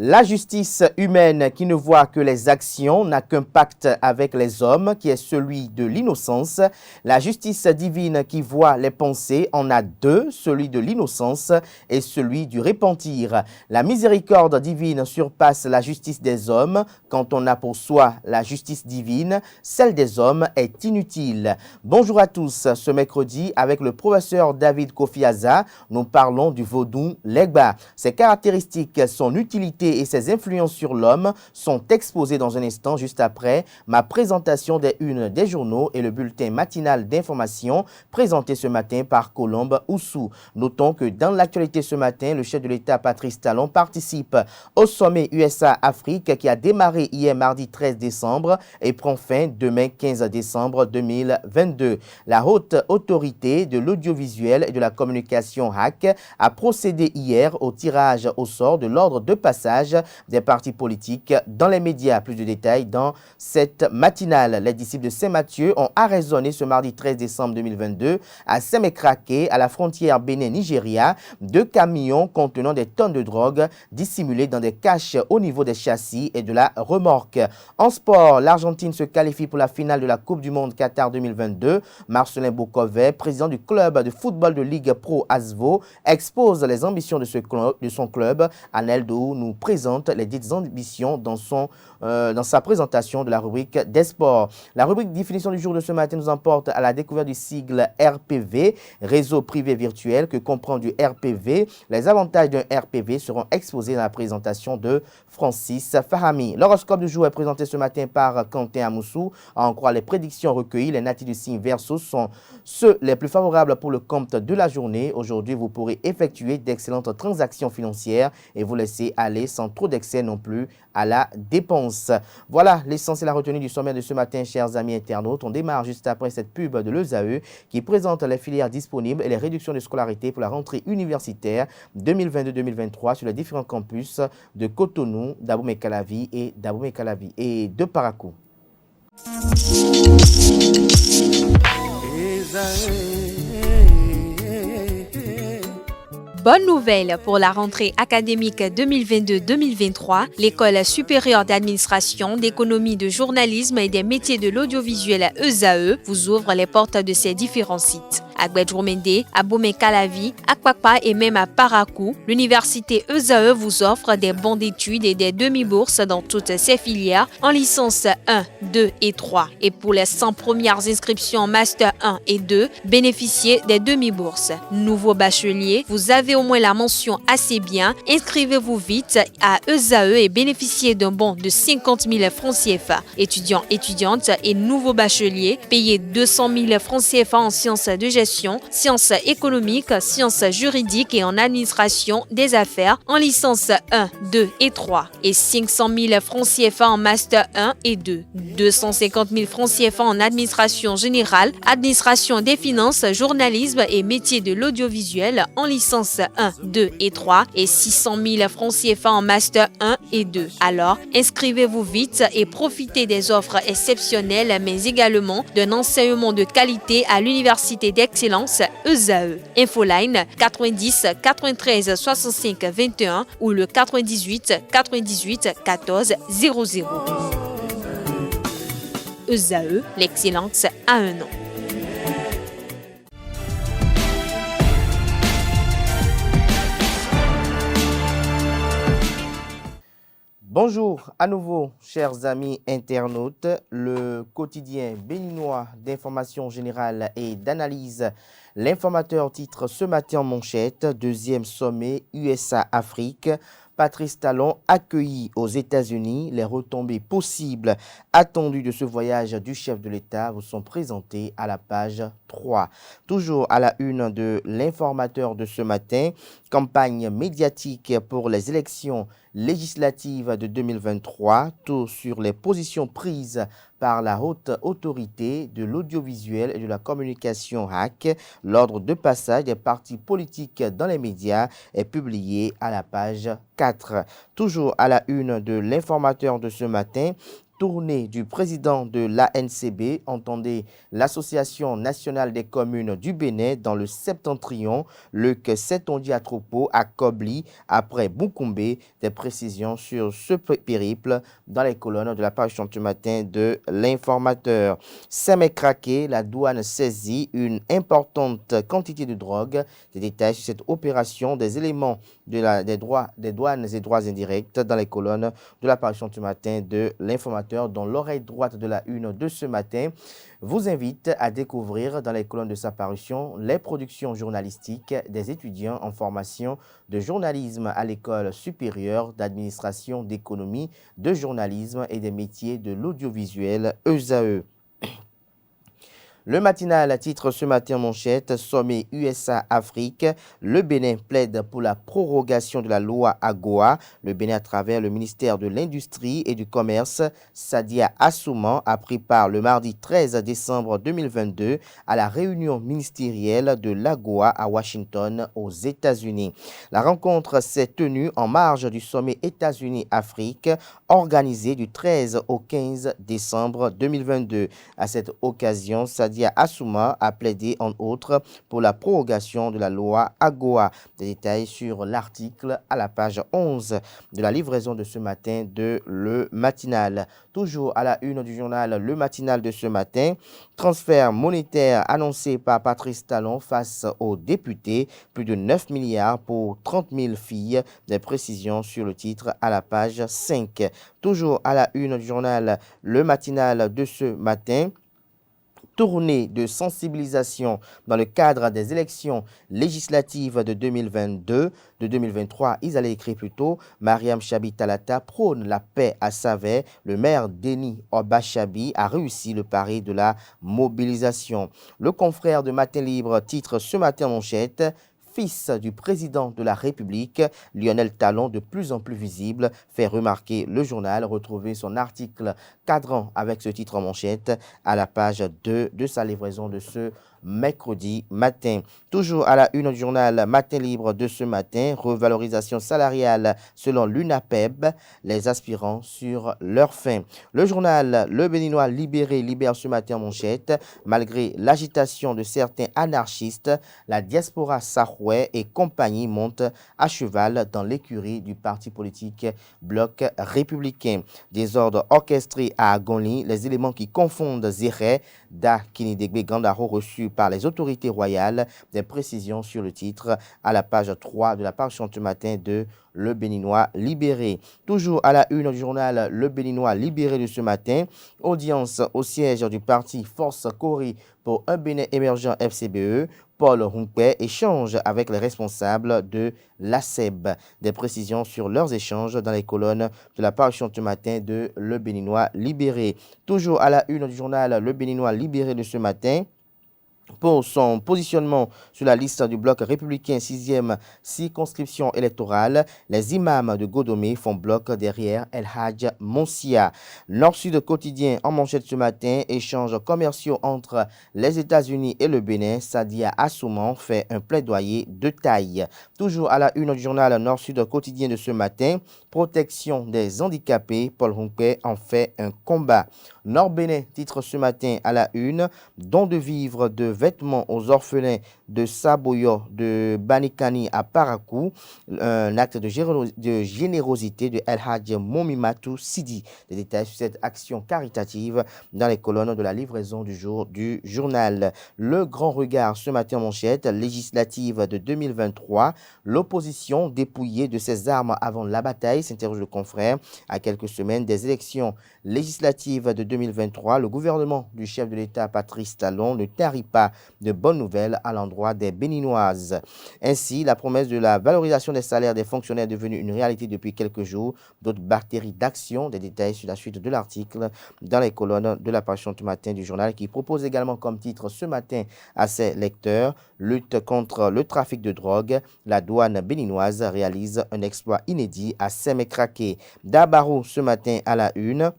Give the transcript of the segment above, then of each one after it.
La justice humaine qui ne voit que les actions n'a qu'un pacte avec les hommes qui est celui de l'innocence. La justice divine qui voit les pensées en a deux, celui de l'innocence et celui du repentir. La miséricorde divine surpasse la justice des hommes. Quand on a pour soi la justice divine, celle des hommes est inutile. Bonjour à tous, ce mercredi avec le professeur David Kofiaza, nous parlons du vaudou Legba. Ses caractéristiques, son utilité et ses influences sur l'homme sont exposées dans un instant juste après ma présentation des unes des journaux et le bulletin matinal d'information présenté ce matin par Colombe Oussou. Notons que dans l'actualité ce matin, le chef de l'État Patrice Talon participe au sommet USA-Afrique qui a démarré hier mardi 13 décembre et prend fin demain 15 décembre 2022. La haute autorité de l'audiovisuel et de la communication HAC a procédé hier au tirage au sort de l'ordre de passage des partis politiques dans les médias. Plus de détails dans cette matinale. Les disciples de Saint-Mathieu ont arraisonné ce mardi 13 décembre 2022 à Saint-Mécraqué, à la frontière Bénin-Nigeria, 2 camions contenant des tonnes de drogue dissimulées dans des caches au niveau des châssis et de la remorque. En sport, l'Argentine se qualifie pour la finale de la Coupe du Monde Qatar 2022. Marcelin Bokovet, président du club de football de Ligue Pro Asvo, expose les ambitions de son club. Anel Dou nous présente les dites ambitions dans sa présentation de la rubrique des sports. La rubrique définition du jour de ce matin nous emporte à la découverte du sigle RPV, réseau privé virtuel que comprend du RPV. Les avantages d'un RPV seront exposés dans la présentation de Francis Fahami. L'horoscope du jour est présenté ce matin par Quentin Amoussou. À en croire les prédictions recueillies, les natifs du signe Verseau sont ceux les plus favorables pour le compte de la journée. Aujourd'hui, vous pourrez effectuer d'excellentes transactions financières et vous laisser aller sans trop d'excès non plus à la dépense. Voilà l'essentiel à retenir du sommet de ce matin, chers amis internautes. On démarre juste après cette pub de l'ESAE qui présente les filières disponibles et les réductions de scolarité pour la rentrée universitaire 2022-2023 sur les différents campus de Cotonou, d'Abomey-Calavi et de Parakou. Bonne nouvelle pour la rentrée académique 2022-2023. L'École supérieure d'administration, d'économie, de journalisme et des métiers de l'audiovisuel ESAE vous ouvre les portes de ses différents sites. À Gbedjomende, à Abomey-Calavi, à Kwakpa et même à Parakou, l'université ESAE vous offre des bons d'études et des demi-bourses dans toutes ses filières en licence 1, 2 et 3. Et pour les 100 premières inscriptions en master 1 et 2, bénéficiez des demi-bourses. Nouveaux bacheliers, vous avez au moins la mention assez bien. Inscrivez-vous vite à ESAE et bénéficiez d'un bon de 50 000 francs CFA. Étudiants, étudiantes et nouveaux bacheliers, payez 200 000 francs CFA en sciences de gestion, sciences économiques, sciences juridiques et en administration des affaires en licence 1, 2 et 3 et 500 000 francs CFA en master 1 et 2, 250 000 francs CFA en administration générale, administration des finances, journalisme et métiers de l'audiovisuel en licence 1, 2 et 3 et 600 000 francs CFA en master 1 et 2. Alors, inscrivez-vous vite et profitez des offres exceptionnelles mais également d'un enseignement de qualité à l'université d'excellence ESAE. Infoline 90 93 65 21 ou le 98 98 14 00. ESAE, l'excellence à un nom. Bonjour à nouveau, chers amis internautes. Le quotidien béninois d'information générale et d'analyse, l'informateur titre ce matin en manchette, deuxième sommet USA-Afrique. Patrice Talon accueilli aux États-Unis. Les retombées possibles attendues de ce voyage du chef de l'État vous sont présentées à la page 3. Toujours à la une de l'informateur de ce matin, campagne médiatique pour les élections législatives de 2023, tout sur les positions prises par la haute autorité de l'audiovisuel et de la communication HAC. L'ordre de passage des partis politiques dans les médias est publié à la page 4. Toujours à la une de l'informateur de ce matin, tournée du président de l'ANCB, entendez l'Association nationale des communes du Bénin dans le septentrion, Luc Setonji Atropo à Kobli, après Boukoumbe, des précisions sur ce périple dans les colonnes de la page ce matin de l'Informateur. Saint-Mécraqué, la douane saisit une importante quantité de drogue. Des détails sur cette opération, des éléments des douanes et droits indirects dans les colonnes de l'apparition ce matin de l'Informateur, dont l'oreille droite de la une de ce matin vous invite à découvrir dans les colonnes de sa parution les productions journalistiques des étudiants en formation de journalisme à l'école supérieure d'administration, d'économie, de journalisme et des métiers de l'audiovisuel ESAE. Le matinal titre ce matin manchette, sommet USA-Afrique, le Bénin plaide pour la prorogation de la loi AGOA. Le Bénin à travers le ministère de l'Industrie et du Commerce, Sadia Assouman, a pris part le mardi 13 décembre 2022 à la réunion ministérielle de l'AGOA à Washington aux États-Unis. La rencontre s'est tenue en marge du sommet États-Unis-Afrique organisé du 13 au 15 décembre 2022. À cette occasion, Sadia Assouman a plaidé en outre pour la prorogation de la loi AGOA. Des détails sur l'article à la page 11 de la livraison de ce matin de Le Matinal. Toujours à la une du journal Le Matinal de ce matin, transfert monétaire annoncé par Patrice Talon face aux députés, plus de 9 milliards pour 30 000 filles. Des précisions sur le titre à la page 5. Toujours à la une du journal Le Matinal de ce matin, tournée de sensibilisation dans le cadre des élections législatives de 2022, de 2023, ils allaient écrire plutôt, Mariam Chabi Talata prône la paix à Savet. Le maire Denis Obachabi a réussi le pari de la mobilisation. Le confrère de Matin Libre titre ce matin manchette, fils du président de la République, Lionel Talon, de plus en plus visible, fait remarquer le journal. Retrouvez son article cadrant avec ce titre en manchette à la page 2 de sa livraison de ce mercredi matin. Toujours à la une du journal Matin Libre de ce matin, revalorisation salariale selon l'UNAPEB, les aspirants sur leur fin. Le journal Le Béninois Libéré libère ce matin en manchette, malgré l'agitation de certains anarchistes, la diaspora Saroué et compagnie montent à cheval dans l'écurie du parti politique Bloc républicain. Désordre orchestré à Agonli, les éléments qui confondent Zéré, Da Kinidegbe Gandaro reçus par les autorités royales. Des précisions sur le titre à la page 3 de la page ce matin de Le Béninois Libéré. Toujours à la une du journal Le Béninois Libéré de ce matin, audience au siège du parti Force Cori pour un Bénin émergent FCBE. Paul Hunkpe échange avec les responsables de l'ASEB. Des précisions sur leurs échanges dans les colonnes de la parution ce matin de Le Béninois Libéré. Toujours à la une du journal Le Béninois Libéré de ce matin, pour son positionnement sur la liste du bloc républicain 6e circonscription électorale, les imams de Godomé font bloc derrière El Hadj Monsia. Nord-Sud quotidien en manchette ce matin, échanges commerciaux entre les États-Unis et le Bénin. Sadia Assouman fait un plaidoyer de taille. Toujours à la une du journal Nord-Sud quotidien de ce matin, protection des handicapés, Paul Hunkpe en fait un combat. Nord-Bénin titre ce matin à la une, don de vivres, de vêtements aux orphelins de Saboyo, de Banikani à Parakou, un acte de générosité de El Hadj Momimatou Sidi. Des détails sur cette action caritative dans les colonnes de la livraison du jour du journal. Le grand regard ce matin manchette, législative de 2023, l'opposition dépouillée de ses armes avant la bataille, s'interroge le confrère. À quelques semaines des élections législatives de 2023, le gouvernement du chef de l'État Patrice Talon ne tarit pas de bonnes nouvelles à l'endroit des Béninoises. Ainsi, la promesse de la valorisation des salaires des fonctionnaires est devenue une réalité depuis quelques jours. D'autres bactéries d'action, des détails sur la suite de l'article dans les colonnes de la page ce matin du journal qui propose également comme titre ce matin à ses lecteurs, lutte contre le trafic de drogue. La douane béninoise réalise un exploit inédit à Sémécraqué. Dabarou ce matin à la une.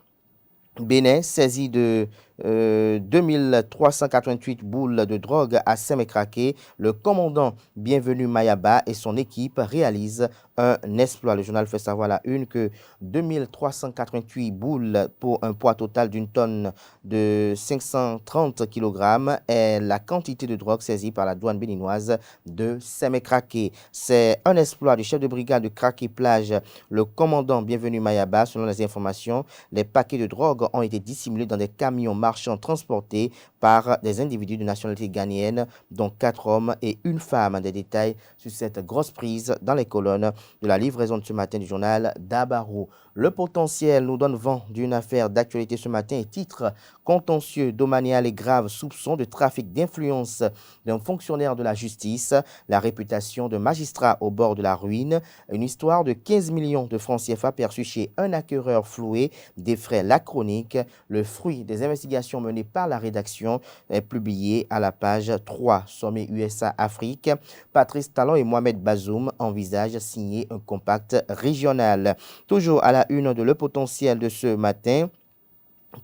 Bénin saisi de 2388 boules de drogue à Sémécraké. Le commandant Bienvenu Mayaba et son équipe réalisent un exploit. Le journal fait savoir à la une que 2388 boules pour un poids total d'une tonne de 530 kg est la quantité de drogue saisie par la douane béninoise de Sémécraké. C'est un exploit du chef de brigade de Craqué-Plage, le commandant Bienvenu Mayaba. Selon les informations, les paquets de drogue ont été dissimulés dans des camions marchands transportés par des individus de nationalité ghanéenne, dont 4 hommes et une femme. Des détails sur cette grosse prise dans les colonnes de la livraison de ce matin du journal Dabarou. Le potentiel nous donne vent d'une affaire d'actualité ce matin et titre contentieux domanial et grave soupçon de trafic d'influence d'un fonctionnaire de la justice, la réputation de magistrat au bord de la ruine, une histoire de 15 millions de francs CFA perçus chez un acquéreur floué des frais La Chronique, le fruit des investigations menées par la rédaction est publié à la page 3. Sommet USA-Afrique, Patrice Talon et Mohamed Bazoum envisagent signer un compact régional. Toujours à la une de Le Potentiel de ce matin,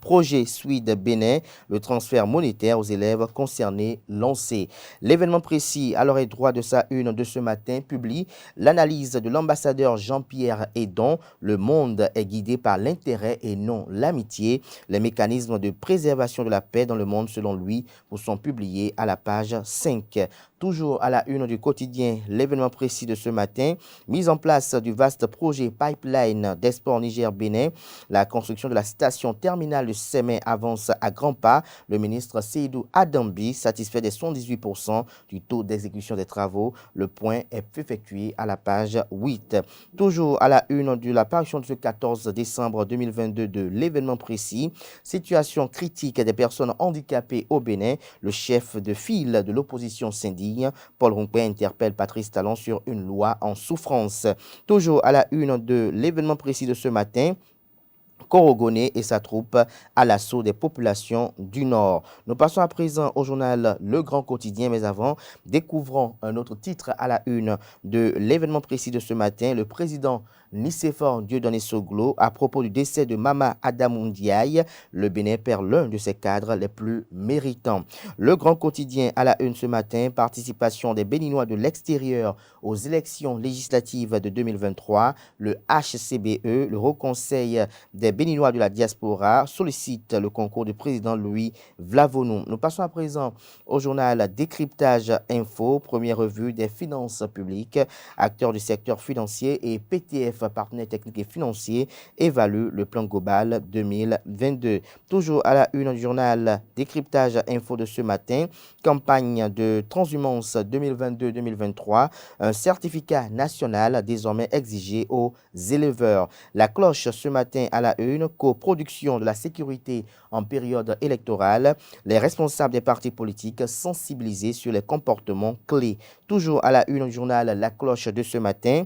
projet Suide Bénin, le transfert monétaire aux élèves concernés lancé. L'événement précis à l'oreille droite de sa une de ce matin publie l'analyse de l'ambassadeur Jean-Pierre Edon. Le monde est guidé par l'intérêt et non l'amitié. Les mécanismes de préservation de la paix dans le monde, selon lui, vous sont publiés à la page 5. Toujours à la une du quotidien, l'événement précis de ce matin, mise en place du vaste projet pipeline d'Export Niger-Bénin, la construction de la station terminale de Sémé avance à grands pas. Le ministre Seydou Adambi satisfait des 78% du taux d'exécution des travaux. Le point est effectué à la page 8. Toujours à la une de la parution de ce 14 décembre 2022 de l'événement précis, situation critique des personnes handicapées au Bénin, le chef de file de l'opposition s'indigne. Paul Rompé interpelle Patrice Talon sur une loi en souffrance. Toujours à la une de l'événement précis de ce matin, Korogoné et sa troupe à l'assaut des populations du Nord. Nous passons à présent au journal Le Grand Quotidien, mais avant, découvrons un autre titre à la une de l'événement précis de ce matin. Le président Nicéphore Dieudonné Soglo, à propos du décès de Mama Adamou Ndiaye, le Bénin perd l'un de ses cadres les plus méritants. Le Grand Quotidien à la une ce matin, participation des Béninois de l'extérieur aux élections législatives de 2023. Le HCBE, le Haut Conseil des Béninois de la diaspora, sollicite le concours du président Louis Vlavonou. Nous passons à présent au journal Décryptage Info, première revue des finances publiques. Acteurs du secteur financier et PTF, partenaires techniques et financiers, évaluent le plan global 2022. Toujours à la une du journal Décryptage Info de ce matin, campagne de transhumance 2022-2023, un certificat national désormais exigé aux éleveurs. La cloche ce matin à la une, coproduction de la sécurité en période électorale, les responsables des partis politiques sensibilisés sur les comportements clés. Toujours à la une du journal La Cloche de ce matin,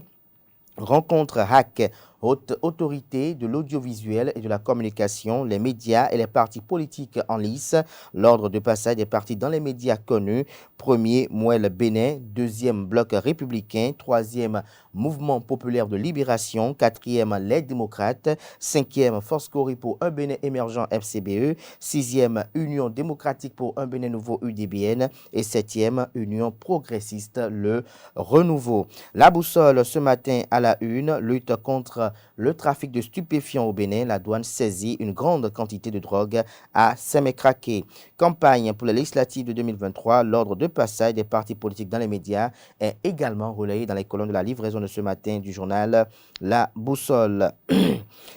rencontre hack, haute autorité de l'audiovisuel et de la communication, les médias et les partis politiques en lice. L'ordre de passage des partis dans les médias connus. Premier, Mouel Bénin. Deuxième, Bloc républicain. Troisième, Mouvement populaire de libération. Quatrième, les démocrates. Cinquième, Force Cori pour un Bénin émergent FCBE. Sixième, Union démocratique pour un Bénin nouveau UDBN. Et septième, Union progressiste, le renouveau. La boussole ce matin à la une, lutte contre le trafic de stupéfiants au Bénin. La douane saisit une grande quantité de drogue à Sémécraké. Campagne pour les législatives de 2023. L'ordre de passage des partis politiques dans les médias est également relayé dans les colonnes de la livraison de ce matin du journal La Boussole.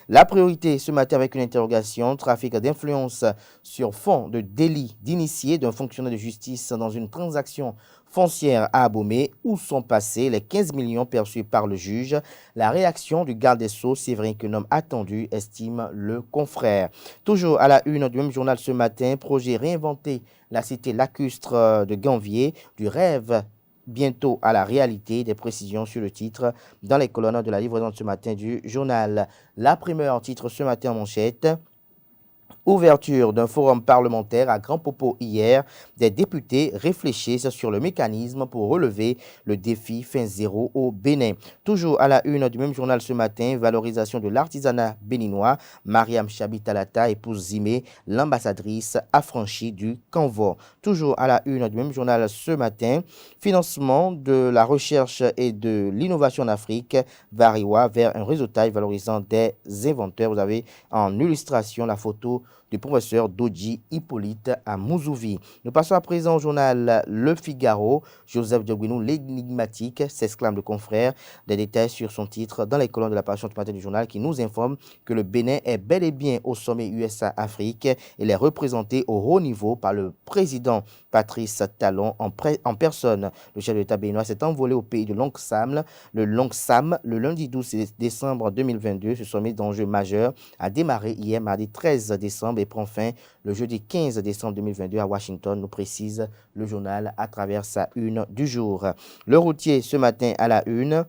La priorité ce matin avec une interrogation, trafic d'influence sur fond de délit d'initié d'un fonctionnaire de justice dans une transaction foncière à Abomey. Où sont passés les 15 millions perçus par le juge? La réaction du garde des Sceaux, Séverin Quenom attendu, estime le confrère. Toujours à la une du même journal ce matin, projet réinventer la cité lacustre de Ganvier, du rêve bientôt à la réalité. Des précisions sur le titre dans les colonnes de la livraison de ce matin du journal. La primeur titre ce matin en manchette. Ouverture d'un forum parlementaire à Grand Popo hier. Des députés réfléchissent sur le mécanisme pour relever le défi fin zéro au Bénin. Toujours à la une du même journal ce matin, valorisation de l'artisanat béninois. Mariam Chabi-Talata, épouse Zimé, l'ambassadrice affranchie du Canvor. Toujours à la une du même journal ce matin, financement de la recherche et de l'innovation en Afrique, Variwa vers un réseautage valorisant des inventeurs. Vous avez en illustration la photo du professeur Doji Hippolyte à Mouzouvi. Nous passons à présent au journal Le Figaro. Joseph Diogouinou, l'énigmatique, s'exclame le confrère. Des détails sur son titre dans les colonnes de la parution du matin du journal qui nous informe que le Bénin est bel et bien au sommet USA-Afrique. Il est représenté au haut niveau par le président Patrice Talon en personne. Le chef de l'État béninois s'est envolé au pays de Longsam le lundi 12 décembre 2022. Ce sommet d'enjeux majeurs a démarré hier mardi 13 décembre et prend fin le jeudi 15 décembre 2022 à Washington, nous précise le journal à travers sa une du jour. Le routier ce matin à la une.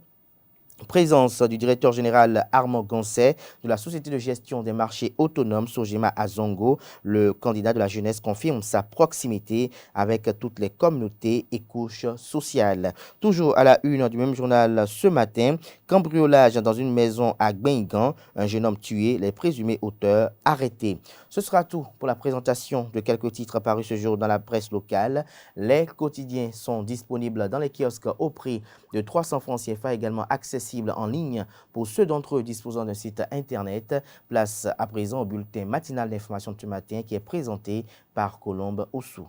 Présence du directeur général Armand Gansset de la Société de gestion des marchés autonomes Sogema à Zongo. Le candidat de la jeunesse confirme sa proximité avec toutes les communautés et couches sociales. Toujours à la une du même journal ce matin, cambriolage dans une maison à Gbengan, un jeune homme tué, les présumés auteurs arrêtés. Ce sera tout pour la présentation de quelques titres parus ce jour dans la presse locale. Les quotidiens sont disponibles dans les kiosques au prix de 300 francs CFA, également accessibles en ligne pour ceux d'entre eux disposant d'un site internet. Place à présent au bulletin matinal d'information de ce matin qui est présenté par Colombe Ossou.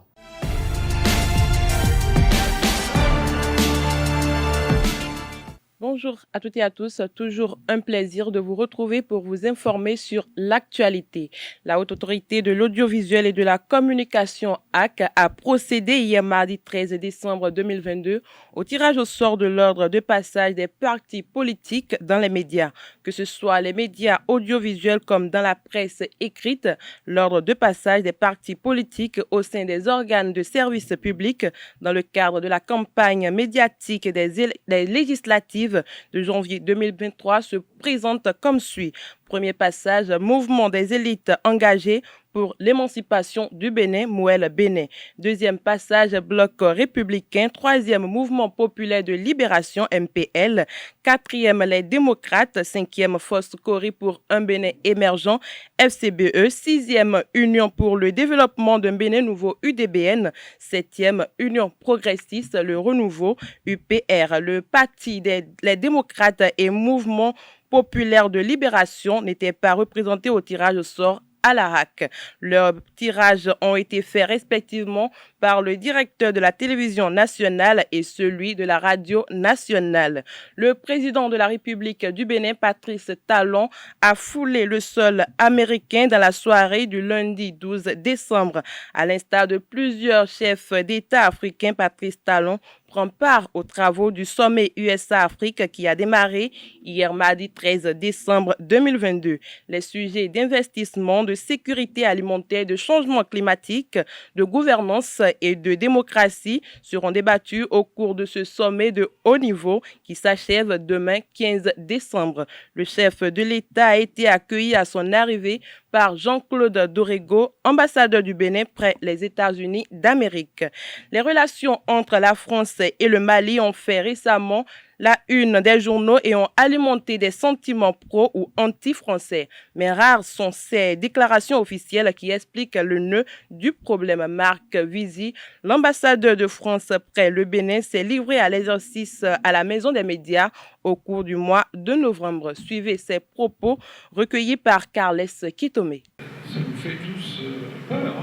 Bonjour à toutes et à tous, toujours un plaisir de vous retrouver pour vous informer sur l'actualité. La Haute Autorité de l'Audiovisuel et de la Communication HAC a procédé hier mardi 13 décembre 2022 au tirage au sort de l'ordre de passage des partis politiques dans les médias. Que ce soit les médias audiovisuels comme dans la presse écrite, l'ordre de passage des partis politiques au sein des organes de service public dans le cadre de la campagne médiatique des législatives de janvier 2023 se présente comme suit. Premier passage, mouvement des élites engagées pour l'émancipation du Bénin, Mouel Bénin. Deuxième passage, bloc républicain. Troisième, mouvement populaire de libération, MPL. Quatrième, les démocrates. Cinquième, Force Cori pour un Bénin émergent, FCBE. Sixième, Union pour le développement d'un Bénin nouveau, UDBN. Septième, Union progressiste, le renouveau, UPR. Le parti les démocrates et mouvement populaire de libération n'étaient pas représentés au tirage au sort à la HAC. Leurs tirages ont été faits respectivement par le directeur de la télévision nationale et celui de la radio nationale. Le président de la République du Bénin, Patrice Talon, a foulé le sol américain dans la soirée du lundi 12 décembre. À l'instar de plusieurs chefs d'État africains, Patrice Talon prend part aux travaux du sommet USA-Afrique qui a démarré hier mardi 13 décembre 2022. Les sujets d'investissement, de sécurité alimentaire, de changement climatique, de gouvernance et de démocratie seront débattus au cours de ce sommet de haut niveau qui s'achève demain 15 décembre. Le chef de l'État a été accueilli à son arrivée par Jean-Claude Dorego, ambassadeur du Bénin près les États-Unis d'Amérique. Les relations entre la France et le Mali ont fait récemment la une des journaux et ont alimenté des sentiments pro ou anti-français. Mais rares sont ces déclarations officielles qui expliquent le nœud du problème. Marc Vizy, l'ambassadeur de France près le Bénin, s'est livré à l'exercice à la Maison des médias au cours du mois de novembre. Suivez ces propos recueillis par Carles Kitomé. Ça nous fait tous peur,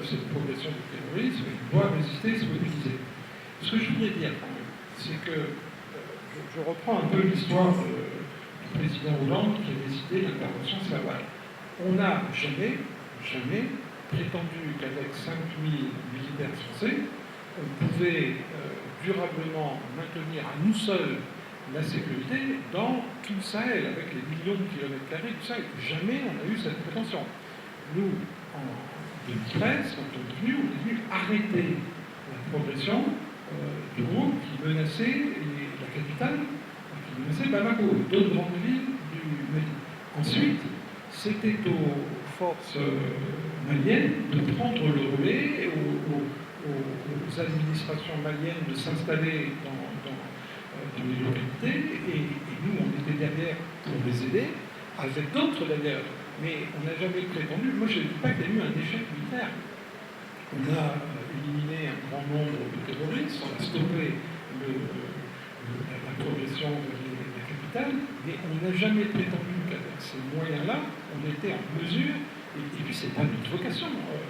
cette progression du terrorisme. Il doit résister, se mobiliser. Ce que je voudrais dire, c'est que je reprends un peu l'histoire du président Hollande qui a décidé l'intervention savane. On n'a jamais prétendu qu'avec 5000 militaires français, on pouvait durablement maintenir à nous seuls la sécurité dans tout le Sahel, avec les millions de kilomètres carrés du Sahel. Jamais on a eu cette prétention. Nous, en 2013, quand on est venu arrêter la progression de groupes qui menaçaient la capitale, qui menaçaient Bamako, d'autres grandes villes du Mali. Ensuite, c'était aux forces maliennes de prendre le relais, aux administrations maliennes de s'installer dans les localités, et nous, on était derrière pour les aider, avec d'autres d'ailleurs, mais on n'a jamais prétendu. Moi, je ne dis pas qu'il y a eu un échec militaire. On a éliminé un grand nombre de terroristes, on a stoppé la progression de la capitale, mais on n'a jamais prétendu qu'avec ces moyens-là, on était en mesure, et puis c'est pas notre vocation,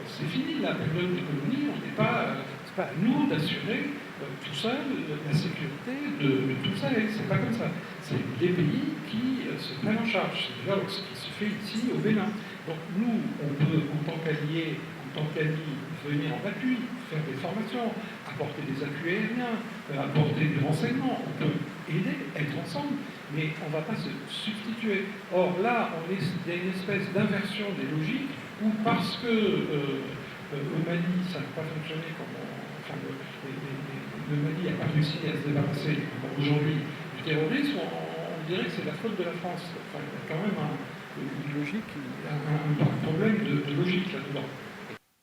c'est fini la période des colonies, on n'est pas, c'est pas à nous d'assurer tout seul la sécurité de tout ça, c'est pas comme ça. C'est les pays qui se prennent en charge, c'est déjà ce qui se fait ici au Bénin. Donc nous, on peut, en tant qu'alliés, venir en appui, faire des formations, apporter des appuis aériens, apporter des renseignements, on peut aider, être ensemble, mais on ne va pas se substituer. Or là, il y a une espèce d'inversion des logiques où parce que au Mali, ça n'a pas fonctionné comme le Mali n'a pas réussi à se débarrasser aujourd'hui du terrorisme, on dirait que c'est la faute de la France. Enfin, il y a quand même une logique, un problème de logique là-dedans.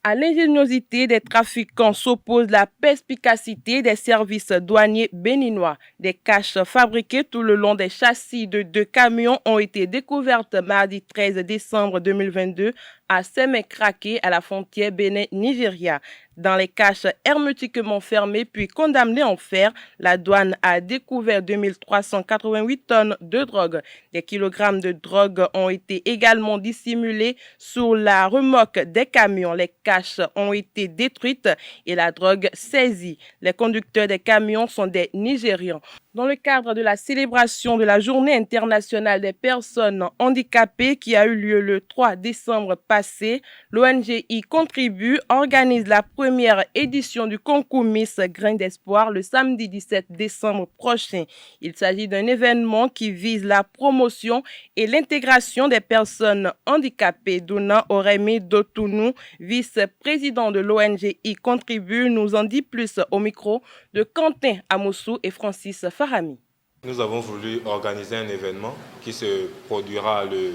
À l'ingéniosité des trafiquants s'oppose la perspicacité des services douaniers béninois. Des caches fabriquées tout le long des châssis de 2 camions ont été découvertes mardi 13 décembre 2022 à Sémé-Craqué à la frontière Bénin-Nigeria. Dans les caches hermétiquement fermées puis condamnées en fer, la douane a découvert 2388 tonnes de drogue. Des kilogrammes de drogue ont été également dissimulés sous la remorque des camions. Les caches ont été détruites et la drogue saisie. Les conducteurs des camions sont des Nigérians. Dans le cadre de la célébration de la Journée internationale des personnes handicapées qui a eu lieu le 3 décembre passé, l'ONG Y Contribue organise la première édition du concours Miss Grain d'Espoir le samedi 17 décembre prochain. Il s'agit d'un événement qui vise la promotion et l'intégration des personnes handicapées. Donna Oremi Dotounou, vice-président de l'ONG Y Contribue, nous en dit plus au micro de Quentin Amoussou et Francis Farami. Nous avons voulu organiser un événement qui se produira le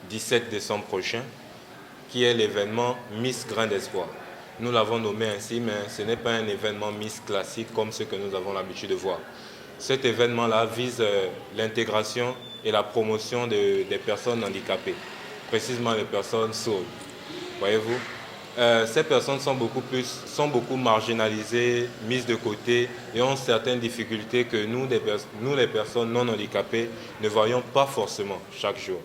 17 décembre prochain, qui est l'événement Miss Grain d'Espoir. Nous l'avons nommé ainsi, mais ce n'est pas un événement Miss classique comme ce que nous avons l'habitude de voir. Cet événement-là vise l'intégration et la promotion des personnes handicapées, précisément les personnes sourdes. Voyez-vous, ces personnes sont beaucoup marginalisées, mises de côté et ont certaines difficultés que nous, les personnes non handicapées, ne voyons pas forcément chaque jour.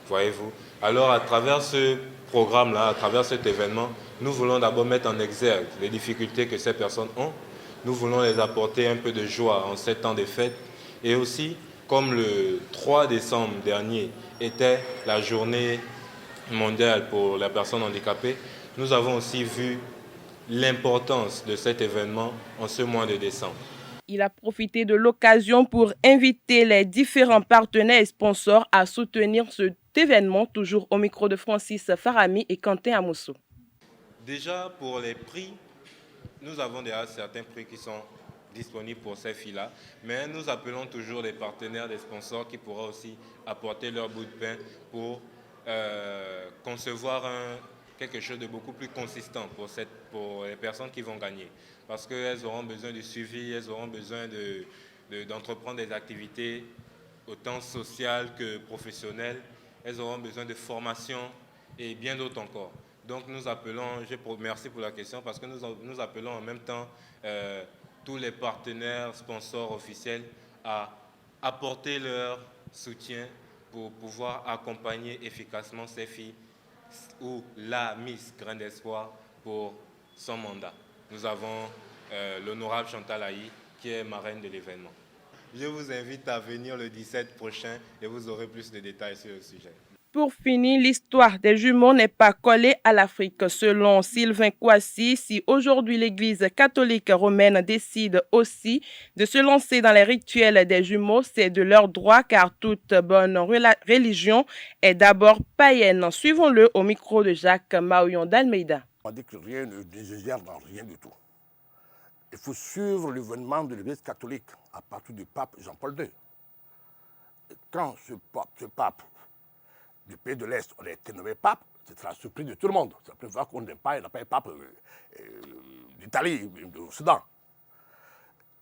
Voyez-vous. Alors, à travers ce programme-là, à travers cet événement, nous voulons d'abord mettre en exergue les difficultés que ces personnes ont. Nous voulons les apporter un peu de joie en ces temps de fête. Et aussi, comme le 3 décembre dernier était la journée mondiale pour les personnes handicapées, nous avons aussi vu l'importance de cet événement en ce mois de décembre. Il a profité de l'occasion pour inviter les différents partenaires et sponsors à soutenir cet événement, toujours au micro de Francis Farami et Quentin Amoussou. Déjà, pour les prix, nous avons déjà certains prix qui sont disponibles pour ces filles-là, mais nous appelons toujours les partenaires, des sponsors qui pourraient aussi apporter leur bout de pain pour concevoir quelque chose de beaucoup plus consistant pour les personnes qui vont gagner. Parce qu'elles auront besoin de suivi, elles auront besoin d'entreprendre des activités autant sociales que professionnelles. Elles auront besoin de formation et bien d'autres encore. Donc nous appelons, merci pour la question, parce que nous appelons en même temps tous les partenaires, sponsors officiels à apporter leur soutien pour pouvoir accompagner efficacement ces filles ou la Miss Grain d'Espoir pour son mandat. Nous avons l'honorable Chantal Aïe qui est marraine de l'événement. Je vous invite à venir le 17 prochain et vous aurez plus de détails sur le sujet. Pour finir, l'histoire des jumeaux n'est pas collée à l'Afrique. Selon Sylvain Kouassi, si aujourd'hui l'Église catholique romaine décide aussi de se lancer dans les rituels des jumeaux, c'est de leur droit car toute bonne religion est d'abord païenne. Suivons-le au micro de Jacques Maouillon d'Almeida. On dit que rien ne désespère dans rien du tout. Il faut suivre l'événement de l'Église catholique à partir du pape Jean-Paul II. Et quand ce pape du pays de l'Est, on a été nommé pape, C'est la surprise de tout le monde. C'est la première fois qu'on n'a pas un pape d'Italie, du Soudan.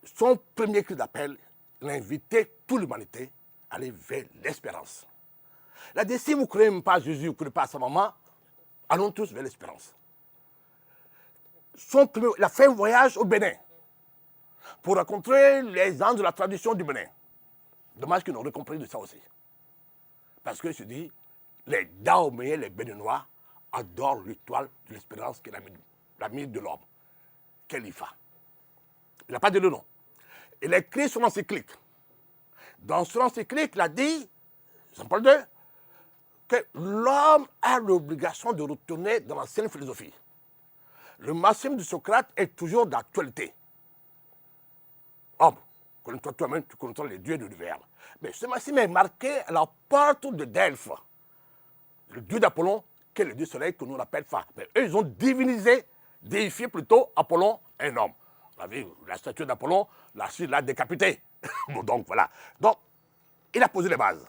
Son premier cri d'appel, il a invité toute l'humanité à aller vers l'espérance. Il a dit, si vous ne croyez même pas à Jésus, vous ne croyez pas à sa maman, allons tous vers l'espérance. Il a fait un voyage au Bénin pour rencontrer les gens de la tradition du Bénin. Dommage qu'ils n'auraient compris de ça aussi. Parce que je dis, les Dahoméens, les Béninois, adorent l'étoile de l'espérance qu'est l'ami de l'homme, Khalifa. Il n'a pas dit le nom. Il a écrit son encyclique. Dans son encyclique, il a dit, Jean-Paul II, que l'homme a l'obligation de retourner dans l'ancienne philosophie. Le maxime de Socrate est toujours d'actualité. Homme, connais-toi toi-même, tu connais les dieux de l'univers. Mais ce maxime est marqué à la porte de Delphes. Le dieu d'Apollon, qui est le dieu soleil que nous appelle Pha. Mais eux, ils ont déifié plutôt Apollon, un homme. Vous avez vu, la statue d'Apollon, l'a décapité. Donc voilà. Donc, il a posé les bases.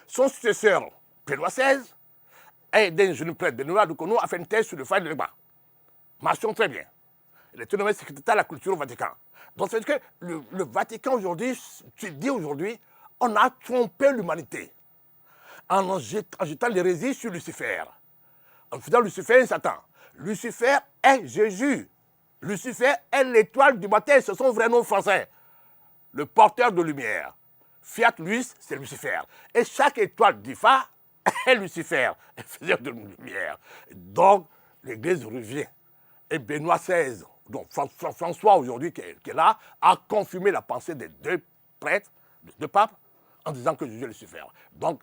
Son successeur, Benoît XVI, aidé d'un jeune prêtre béninois de Conou, a fait une thèse sur le phare de Legba. Mention très bien. Il est nommé secrétaire à la culture au Vatican. Donc, ça veut dire que le Vatican aujourd'hui, tu dis aujourd'hui, on a trompé l'humanité en jetant l'hérésie sur Lucifer. En faisant Lucifer un Satan. Lucifer est Jésus. Lucifer est l'étoile du matin, c'est son vrai nom français. Le porteur de lumière. Fiat Luis, c'est Lucifer. Et chaque étoile d'Ifa est Lucifer, un faiseur de lumière. Donc, l'Église revient. Et Benoît XVI, donc François aujourd'hui qui est là, a confirmé la pensée des deux prêtres, des deux papes, en disant que Jésus est Lucifer. Donc,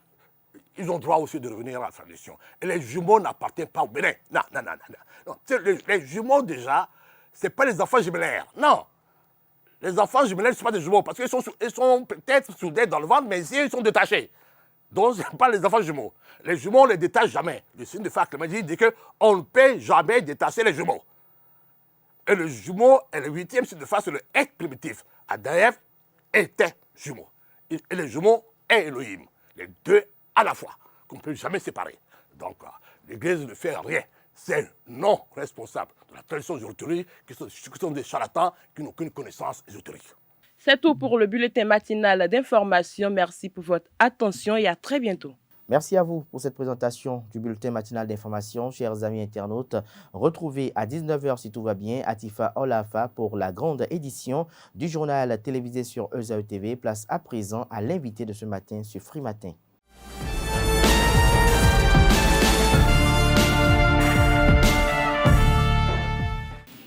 ils ont droit aussi de revenir à la tradition. Et les jumeaux n'appartiennent pas au Bénin. Non. Les jumeaux, déjà, ce n'est pas les enfants jumellaires. Non. Les enfants jumellaires, ce ne sont pas des jumeaux, parce qu'ils sont peut-être soudés dans le ventre, mais ici, ils sont détachés. Donc, ce n'est pas les enfants jumeaux. Les jumeaux, on ne les détache jamais. Le signe de Pha Clément dit qu'on ne peut jamais détacher les jumeaux. Et le jumeau est le 8e signe de Pha, c'est le être primitif. Adam et Ève étaient jumeaux. Et les jumeaux est Elohim. Les deux à la fois, qu'on ne peut jamais séparer. Donc, l'Église ne fait rien. C'est non responsable de la tradition ésotérique, qui sont des charlatans qui n'ont aucune connaissance ésotérique. C'est tout pour le bulletin matinal d'information. Merci pour votre attention et à très bientôt. Merci à vous pour cette présentation du bulletin matinal d'information. Chers amis internautes, retrouvez à 19h si tout va bien Atifa Olafa pour la grande édition du journal télévisé sur ESAE TV. Place à présent à l'invité de ce matin sur Free Matin.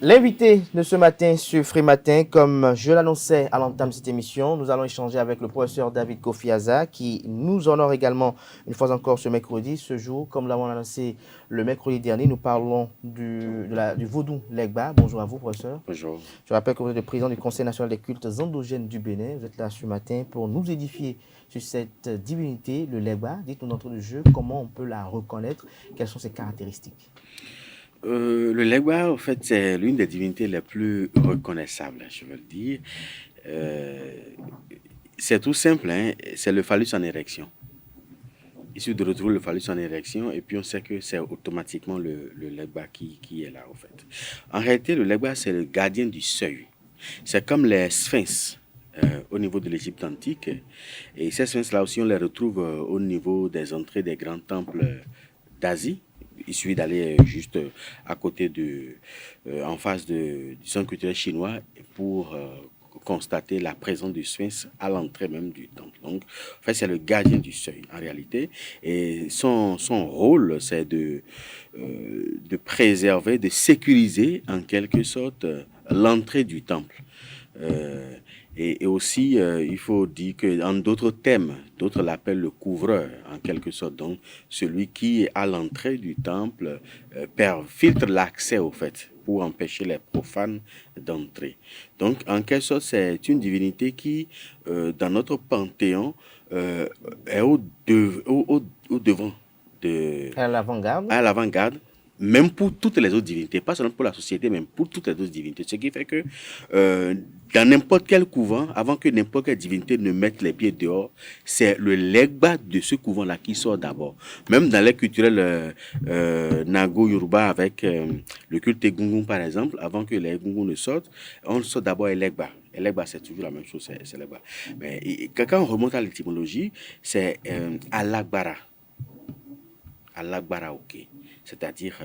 L'invité de ce matin sur Free Matin, comme je l'annonçais à l'entame de cette émission, nous allons échanger avec le professeur David Kofi Aza qui nous honore également une fois encore ce mercredi. Ce jour, comme l'avons annoncé le mercredi dernier, nous parlons du vaudou Legba. Bonjour à vous, professeur. Bonjour. Je rappelle que vous êtes le président du Conseil national des cultes endogènes du Bénin. Vous êtes là ce matin pour nous édifier sur cette divinité, le Legba. Dites-nous d'entrée de jeu comment on peut la reconnaître, quelles sont ses caractéristiques. Le Legba, en fait, c'est l'une des divinités les plus reconnaissables, je veux le dire. C'est tout simple, hein, c'est le phallus en érection. Il suffit de retrouver le phallus en érection et puis on sait que c'est automatiquement le Legba qui est là, en fait. En réalité, le Legba, c'est le gardien du seuil. C'est comme les sphinx au niveau de l'Égypte antique. Et ces sphinx-là aussi, on les retrouve au niveau des entrées des grands temples d'Asie. Il suffit d'aller juste à côté en face du centre culturel chinois pour constater la présence du sphinx à l'entrée même du temple. Donc, en fait, c'est le gardien du seuil en réalité. Et son rôle, c'est de préserver, de sécuriser en quelque sorte l'entrée du temple. Et aussi, il faut dire qu'en d'autres thèmes, d'autres l'appellent le couvreur, en quelque sorte. Donc, celui qui, à l'entrée du temple, filtre l'accès, au fait, pour empêcher les profanes d'entrer. Donc, en quelque sorte, c'est une divinité qui, dans notre panthéon, est au devant. À l'avant-garde. À l'avant-garde. Même pour toutes les autres divinités, pas seulement pour la société, même pour toutes les autres divinités. Ce qui fait que dans n'importe quel couvent, avant que n'importe quelle divinité ne mette les pieds dehors, c'est le legba de ce couvent-là qui sort d'abord. Même dans les culturels Nago Yoruba avec le culte Egungun par exemple, avant que les Egungun ne sortent, on sort d'abord les legba. Les legba, c'est toujours la même chose, c'est legba. Mais quand on remonte à l'étymologie, c'est Alagbara. Alagbara, ok. C'est-à-dire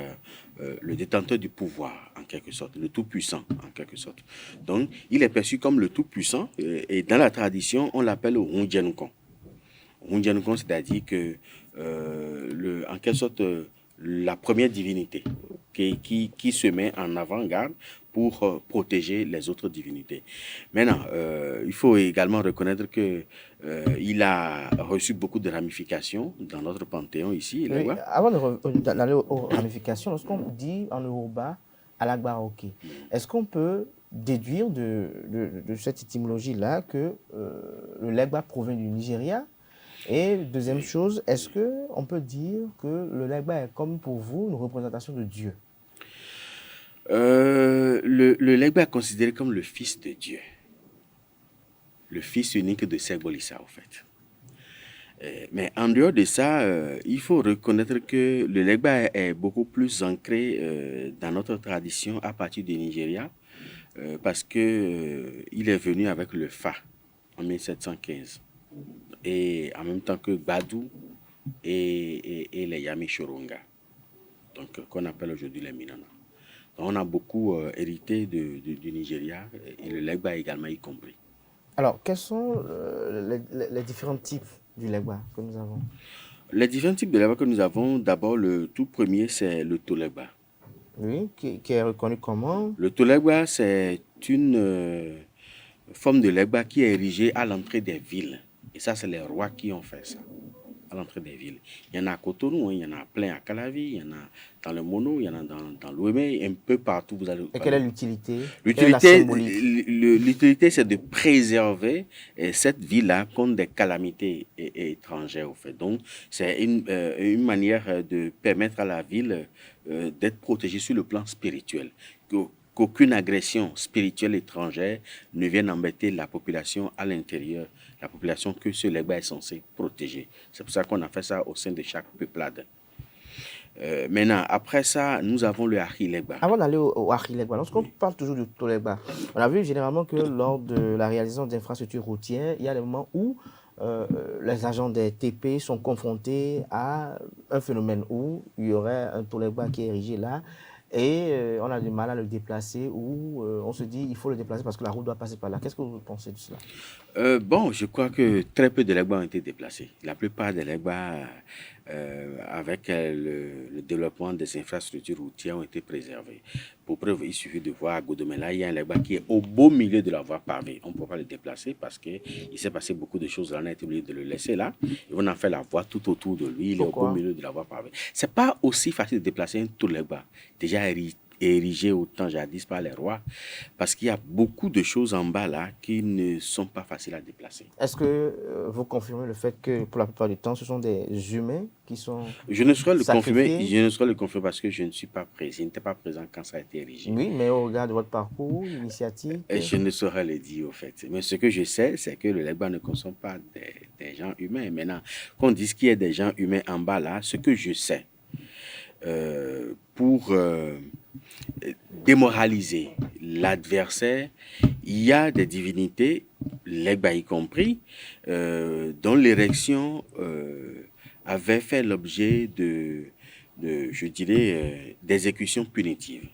le détenteur du pouvoir, en quelque sorte, le tout-puissant, en quelque sorte. Donc, il est perçu comme le tout-puissant, et dans la tradition, on l'appelle Runjenkon. Runjenkon, c'est-à-dire que, en quelque sorte, la première divinité qui se met en avant-garde pour protéger les autres divinités. Maintenant, il faut également reconnaître que il a reçu beaucoup de ramifications dans notre panthéon ici. Oui, avant d'aller aux ramifications, lorsqu'on dit en Yoruba Alagbara, ok, est-ce qu'on peut déduire de cette étymologie-là que le Legba provient du Nigeria? Et deuxième chose, est-ce qu'on peut dire que le Legba est comme pour vous une représentation de Dieu? Le Legba est considéré comme le fils de Dieu. Le fils unique de Segbolissa, en fait. Mais en dehors de ça, il faut reconnaître que le Legba est beaucoup plus ancré dans notre tradition à partir du Nigeria, parce que il est venu avec le Fa en 1715, et en même temps que Badou et les Yami Shoronga, donc qu'on appelle aujourd'hui les Minana. Donc, on a beaucoup hérité du Nigeria, et le Legba également y compris. Alors, quels sont les différents types du Legba que nous avons? Les différents types de Legba que nous avons, d'abord, le tout premier, c'est le Tolegba. Oui, qui est reconnu comment? Le Tolegba, c'est une forme de Legba qui est érigée à l'entrée des villes. Et ça, c'est les rois qui ont fait ça, à l'entrée des villes. Il y en a à Cotonou, il y en a plein à Calavi, il y en a dans le Mono, il y en a dans l'Ouémé, un peu partout. Vous allez, et quelle est l'utilité? L'utilité, c'est de préserver cette ville-là contre des calamités étrangères, au fait. Donc, c'est une manière de permettre à la ville d'être protégée sur le plan spirituel. Qu'aucune agression spirituelle étrangère ne vienne embêter la population à l'intérieur, la population que ce Legba est censé protéger. C'est pour ça qu'on a fait ça au sein de chaque peuplade. Maintenant, après ça, nous avons le Ahi Legba. Avant d'aller au Ahi Legba, lorsqu'on parle toujours du Tolegba, on a vu généralement que lors de la réalisation d'infrastructures routières, il y a des moments où les agents des TP sont confrontés à un phénomène où il y aurait un Tolegba qui est érigé là, et on a du mal à le déplacer, ou on se dit il faut le déplacer parce que la route doit passer par là. Qu'est-ce que vous pensez de cela? Bon, je crois que très peu de Legba ont été déplacés. La plupart des Legba, avec le développement des infrastructures routières, ont été préservés. Pour preuve, il suffit de voir à Godomela, il y a un Legba qui est au beau milieu de la voie pavée. On ne peut pas le déplacer parce qu'il s'est passé beaucoup de choses. On a été obligé de le laisser là. Et on a fait la voie tout autour de lui. Il est au beau milieu de la voie pavée. Ce n'est pas aussi facile de déplacer un tout Legba déjà érigé au temps jadis par les rois, parce qu'il y a beaucoup de choses en bas là qui ne sont pas faciles à déplacer. Est-ce que vous confirmez le fait que pour la plupart du temps, ce sont des humains qui sont Je ne saurais le sacrifiés? confirmer, je ne saurais le confirmer parce que je ne suis pas présent, je n'étais pas présent quand ça a été érigé. Oui, mais au regard de votre parcours initiatique... Je ne saurais le dire au fait. Mais ce que je sais, c'est que le Legba ne consomme pas des gens humains. Maintenant, qu'on dise qu'il y a des gens humains en bas là, ce que je sais, pour démoraliser l'adversaire, il y a des divinités, Legba y compris, dont l'érection avait fait l'objet je dirais, d'exécutions punitives.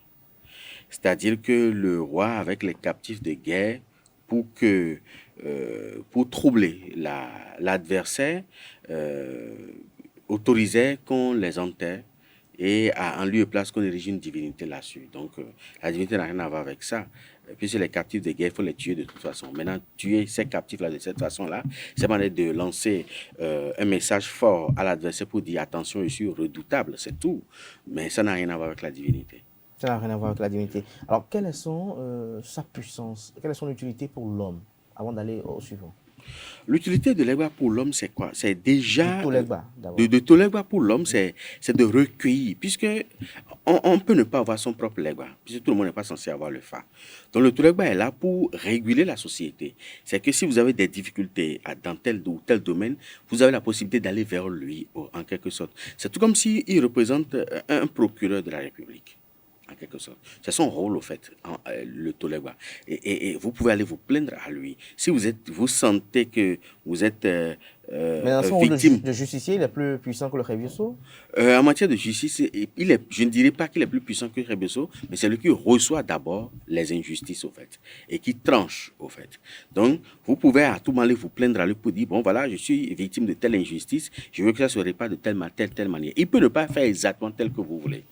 C'est-à-dire que le roi, avec les captifs de guerre, pour troubler l'adversaire, autorisait qu'on les enterre et en lieu et place qu'on érige une divinité là-dessus. Donc, la divinité n'a rien à voir avec ça. Puisque les captifs de guerre, il faut les tuer de toute façon. Maintenant, tuer ces captifs-là de cette façon-là, c'est de lancer un message fort à l'adversaire pour dire attention, je suis redoutable, c'est tout. Mais ça n'a rien à voir avec la divinité. Ça n'a rien à voir avec la divinité. Alors, quelle est sa puissance? Quelle est son utilité pour l'homme? Avant d'aller au suivant. L'utilité de l'Egba pour l'homme, c'est quoi? C'est déjà... De Tolegba, d'abord. De Tolegba pour l'homme, c'est de recueillir, puisque on peut ne pas avoir son propre Legba, puisque tout le monde n'est pas censé avoir le Fa. Donc le Tolegba est là pour réguler la société. C'est que si vous avez des difficultés dans tel ou tel domaine, vous avez la possibilité d'aller vers lui, en quelque sorte. C'est tout comme s'il représente un procureur de la République. En quelque sorte. C'est son rôle, au fait, le Tolegba. Et vous pouvez aller vous plaindre à lui. Si vous sentez que vous êtes Mais dans son victime... rôle de justicier, il est plus puissant que le Rebioso? En matière de justice, je ne dirais pas qu'il est plus puissant que Rebioso, mais c'est lui qui reçoit d'abord les injustices, au fait, et qui tranche, au fait. Donc, vous pouvez à tout moment aller vous plaindre à lui pour dire, bon, voilà, je suis victime de telle injustice, je veux que ça se répare de telle manière. Il peut ne pas faire exactement tel que vous voulez.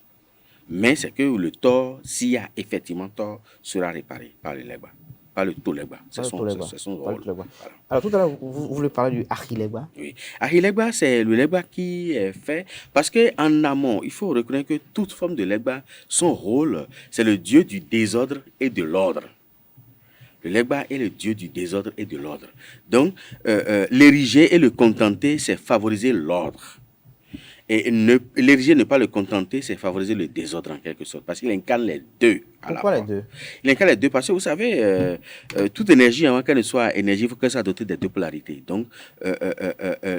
Mais c'est que le tort, s'il y a effectivement tort, sera réparé par le Legba, par le Tolegba. C'est son rôle. Voilà. Alors tout à l'heure, vous voulez parler du Ahilegba? Oui. Ahilegba, c'est le Legba qui est fait parce qu'en amont, il faut reconnaître que toute forme de Legba, son rôle, c'est le dieu du désordre et de l'ordre. Le Legba est le dieu du désordre et de l'ordre. Donc, l'ériger et le contenter, c'est favoriser l'ordre. Et l'ériger, ne pas le contenter, c'est favoriser le désordre en quelque sorte, parce qu'il incarne les deux. Pourquoi les deux? Il incarne les deux parce que vous savez, toute énergie, avant qu'elle ne soit énergie, il faut qu'elle soit dotée de deux polarités. Donc,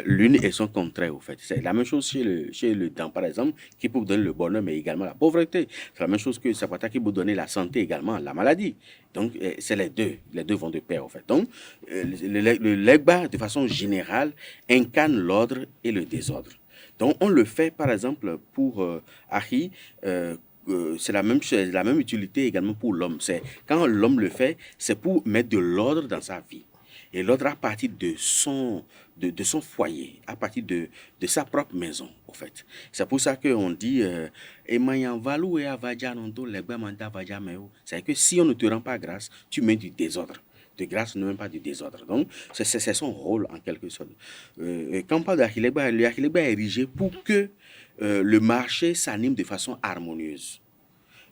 l'une et son contraire, au fait. C'est la même chose chez le dent, par exemple, qui peut vous donner le bonheur, mais également la pauvreté. C'est la même chose que Sapata qui peut vous donner la santé également, la maladie. Donc, c'est les deux. Les deux vont de pair, au fait. Donc, le Legba, de façon générale, incarne l'ordre et le désordre. Donc, on le fait, par exemple, pour Ahi, c'est la même utilité également pour l'homme. Quand l'homme le fait, c'est pour mettre de l'ordre dans sa vie. Et l'ordre à partir de son foyer, à partir de sa propre maison, en fait. C'est pour ça qu'on dit c'est que si on ne te rend pas grâce, tu mets du désordre. De grâce, ne même pas du désordre. Donc, c'est son rôle en quelque sorte. Quand on parle d'Ahilegba, l'Ahilegba est érigé pour que le marché s'anime de façon harmonieuse.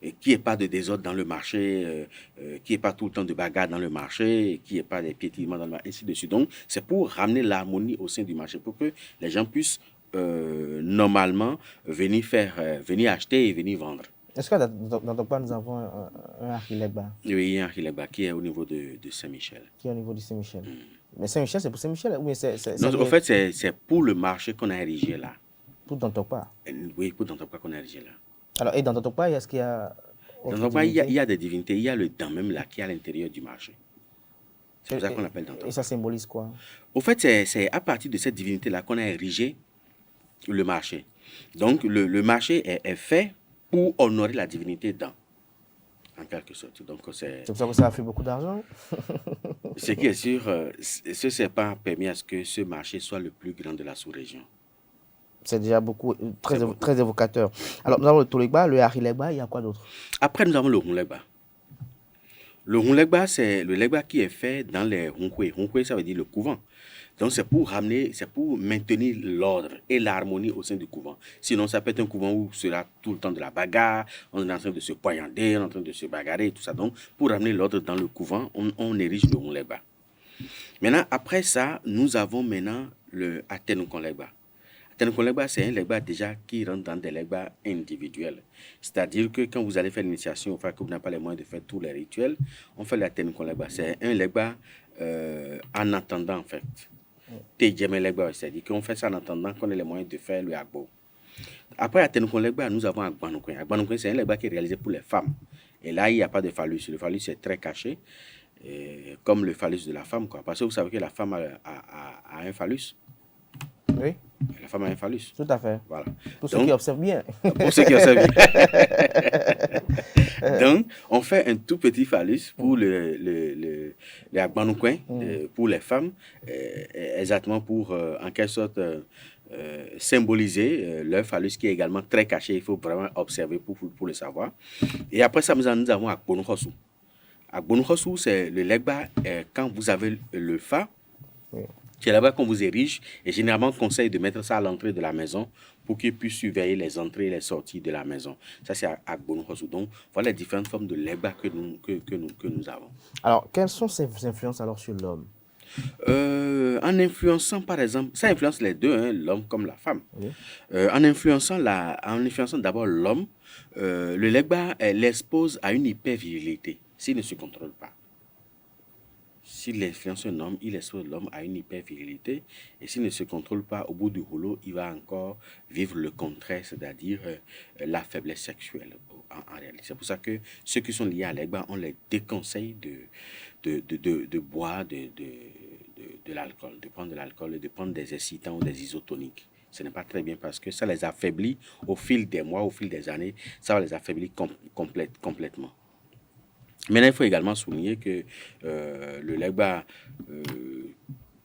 Et qu'il n'y ait pas de désordre dans le marché, qu'il n'y ait pas tout le temps de bagarre dans le marché, qu'il n'y ait pas de piétinements dans le marché, ainsi de suite. Donc, c'est pour ramener l'harmonie au sein du marché, pour que les gens puissent normalement venir acheter et venir vendre. Est-ce que dans ton plan, nous avons un Ahilegba? Oui, il y a un Ahilegba qui est au niveau de Saint-Michel. Qui est au niveau de Saint-Michel. Mais Saint-Michel, c'est pour Saint-Michel? Oui, non, en fait, c'est pour le marché qu'on a érigé là. Pour Dantokpa? Oui, pour Dantokpa qu'on a érigé là. Alors, et dans Dantokpa, est-ce qu'il y a... Dans Dantokpa, il y a des divinités. Il y a le dent même là qui est à l'intérieur du marché. C'est pour ça qu'on l'appelle Dantokpa. Et ça symbolise quoi? Au fait, c'est à partir de cette divinité-là qu'on a érigé le marché. Donc, le marché est fait pour honorer la divinité dans, en quelque sorte. Donc, c'est pour ça que ça a fait beaucoup d'argent. Ce qui est sûr, ce n'est pas permis à ce que ce marché soit le plus grand de la sous-région. C'est déjà très évocateur. Alors, nous avons le Tolegba, le Ahilegba, il y a quoi d'autre? Après, nous avons le Hunlegba. Le Hunlegba, c'est le Legba qui est fait dans les Hunkwe. Hunkwe, ça veut dire le couvent. Donc, c'est pour maintenir l'ordre et l'harmonie au sein du couvent. Sinon, ça peut être un couvent où sera tout le temps de la bagarre, on est en train de se poignarder, on est en train de se bagarrer et tout ça. Donc, pour ramener l'ordre dans le couvent, on érige le Hunlegba. Maintenant, après ça, nous avons maintenant le Atenukonlegba. Atenukonlegba, c'est un Legba déjà qui rentre dans des Legbas individuels. C'est-à-dire que quand vous allez faire l'initiation, enfin que vous n'avez pas les moyens de faire tous les rituels, on fait l'Atenukonlegba. C'est un Legba en attendant, en fait. C'est-à-dire qu'on fait ça en attendant qu'on ait les moyens de faire le Agbo. Après Atenukonlegba, nous avons Agbanoukouen. Agbanoukouen, c'est un Legba qui est réalisé pour les femmes. Et là, il n'y a pas de phallus. Le phallus est très caché, comme le phallus de la femme, quoi. Parce que vous savez que la femme a un phallus. Oui. La femme a un phallus. Tout à fait. Voilà. Pour ceux qui observent bien. Pour ceux qui observent bien. Donc, on fait un tout petit phallus pour les Agbanoukouen, pour les femmes, exactement pour, en quelque sorte, symboliser leur phallus qui est également très caché. Il faut vraiment observer pour le savoir. Et après ça, nous avons Agbonoukhosou. Agbonoukhosou, c'est le Legba quand vous avez le fa. Oui. C'est là-bas qu'on vous érige et généralement on conseille de mettre ça à l'entrée de la maison pour qu'il puisse surveiller les entrées et les sorties de la maison. Ça, c'est Agbonoukhosou. Donc, voilà les différentes formes de Legba que nous avons. Alors, quelles sont ces influences alors sur l'homme? En influençant, par exemple, ça influence les deux, hein, l'homme comme la femme. Oui. En influençant d'abord l'homme, le legba l'expose à une hypervirilité s'il ne se contrôle pas. S'il influence un homme, il expose l'homme à une hypervirilité. Et s'il ne se contrôle pas, au bout du rouleau, il va encore vivre le contraire, c'est-à-dire la faiblesse sexuelle en réalité. C'est pour ça que ceux qui sont liés à l'egba, on les déconseille de boire de l'alcool, de prendre de l'alcool et de prendre des excitants ou des isotoniques. Ce n'est pas très bien parce que ça les affaiblit au fil des mois, au fil des années. Ça va les affaiblir complètement. Maintenant, il faut également souligner que le legba,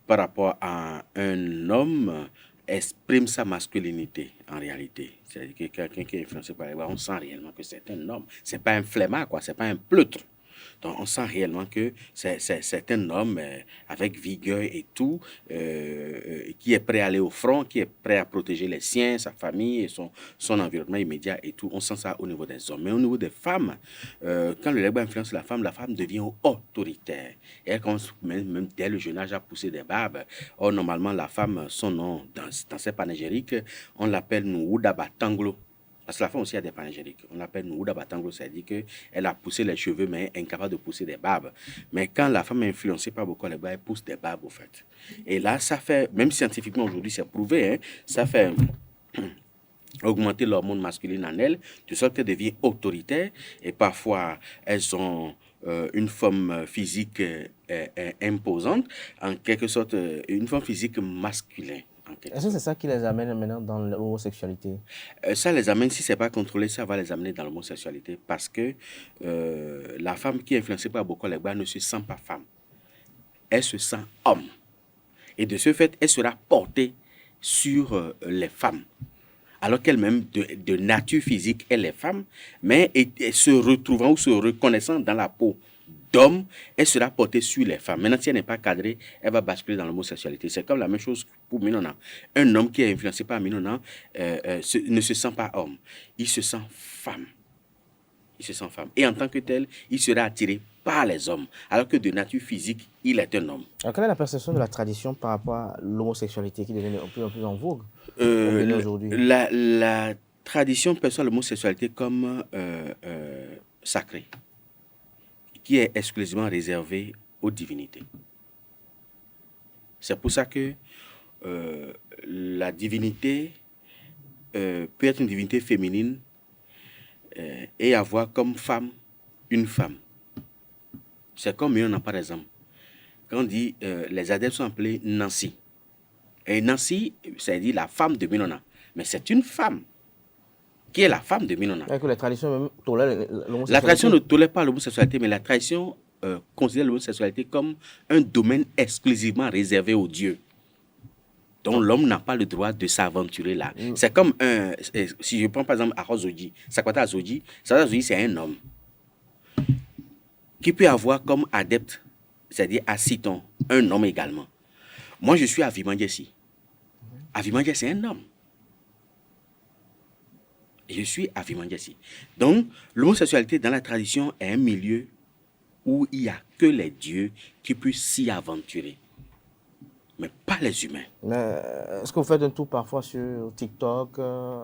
par rapport à un homme, exprime sa masculinité en réalité. C'est-à-dire que quelqu'un qui est influencé par le legba, on sent réellement que c'est un homme. Ce n'est pas un flemmard, quoi. Ce n'est pas un pleutre. Donc, on sent réellement que c'est un homme avec vigueur et tout, qui est prêt à aller au front, qui est prêt à protéger les siens, sa famille et son environnement immédiat et tout. On sent ça au niveau des hommes. Mais au niveau des femmes, quand le legba influence la femme devient autoritaire. Et elle commence même dès le jeune âge à pousser des barbes. Or, normalement, la femme, son nom, dans ses panégyriques, on l'appelle Nououda Batanglo. Parce que la femme aussi a des panégyriques. On l'appelle Nououda Batanglo, c'est-à-dire qu'elle a poussé les cheveux, mais est incapable de pousser des barbes. Mais quand la femme est influencée par beaucoup les barbes, elle pousse des barbes, au fait. Et là, ça fait, même scientifiquement aujourd'hui, c'est prouvé, hein, ça fait augmenter l'hormone masculine en elle, de sorte qu'elle devient autoritaire. Et parfois, elles ont une forme physique imposante, en quelque sorte, une forme physique masculine. Est-ce que c'est ça qui les amène maintenant dans l'homosexualité? Ça les amène, si ce n'est pas contrôlé, ça va les amener dans l'homosexualité parce que la femme qui est influencée par beaucoup les bas ne se sent pas femme. Elle se sent homme. Et de ce fait, elle sera portée sur les femmes. Alors qu'elle-même, de nature physique, elle est femme, mais se retrouvant ou se reconnaissant dans la peau d'homme, elle sera portée sur les femmes. Maintenant, si elle n'est pas cadrée, elle va basculer dans l'homosexualité. C'est comme la même chose pour Minona. Un homme qui est influencé par Minona ne se sent pas homme. Il se sent femme. Il se sent femme. Et en tant que tel, il sera attiré par les hommes. Alors que de nature physique, il est un homme. Alors, quelle est la perception de la tradition par rapport à l'homosexualité qui devient de plus en plus en vogue aujourd'hui? La tradition perçoit l'homosexualité comme sacrée, qui est exclusivement réservé aux divinités. C'est pour ça que la divinité peut être une divinité féminine et avoir comme femme une femme. C'est comme Minona, par exemple. Quand on dit les adeptes sont appelés Nancy. Et Nancy, c'est-à-dire la femme de Minona. Mais c'est une femme qui est la femme de Minona. Que la tradition même tolère l'homosexualité. La tradition ne tolère pas l'homosexualité, mais la tradition considère l'homosexualité comme un domaine exclusivement réservé aux dieux. Donc l'homme n'a pas le droit de s'aventurer là. C'est comme si je prends par exemple Arozoji, Sakwata Azoji, c'est un homme qui peut avoir comme adepte, c'est-à-dire Asiton, un homme également. Moi je suis Avimandjessi. Avimandjessi c'est un homme. Je suis Avimandjessi. Donc, l'homosexualité dans la tradition est un milieu où il n'y a que les dieux qui puissent s'y aventurer, mais pas les humains. Est-ce que vous faites un tour parfois sur TikTok,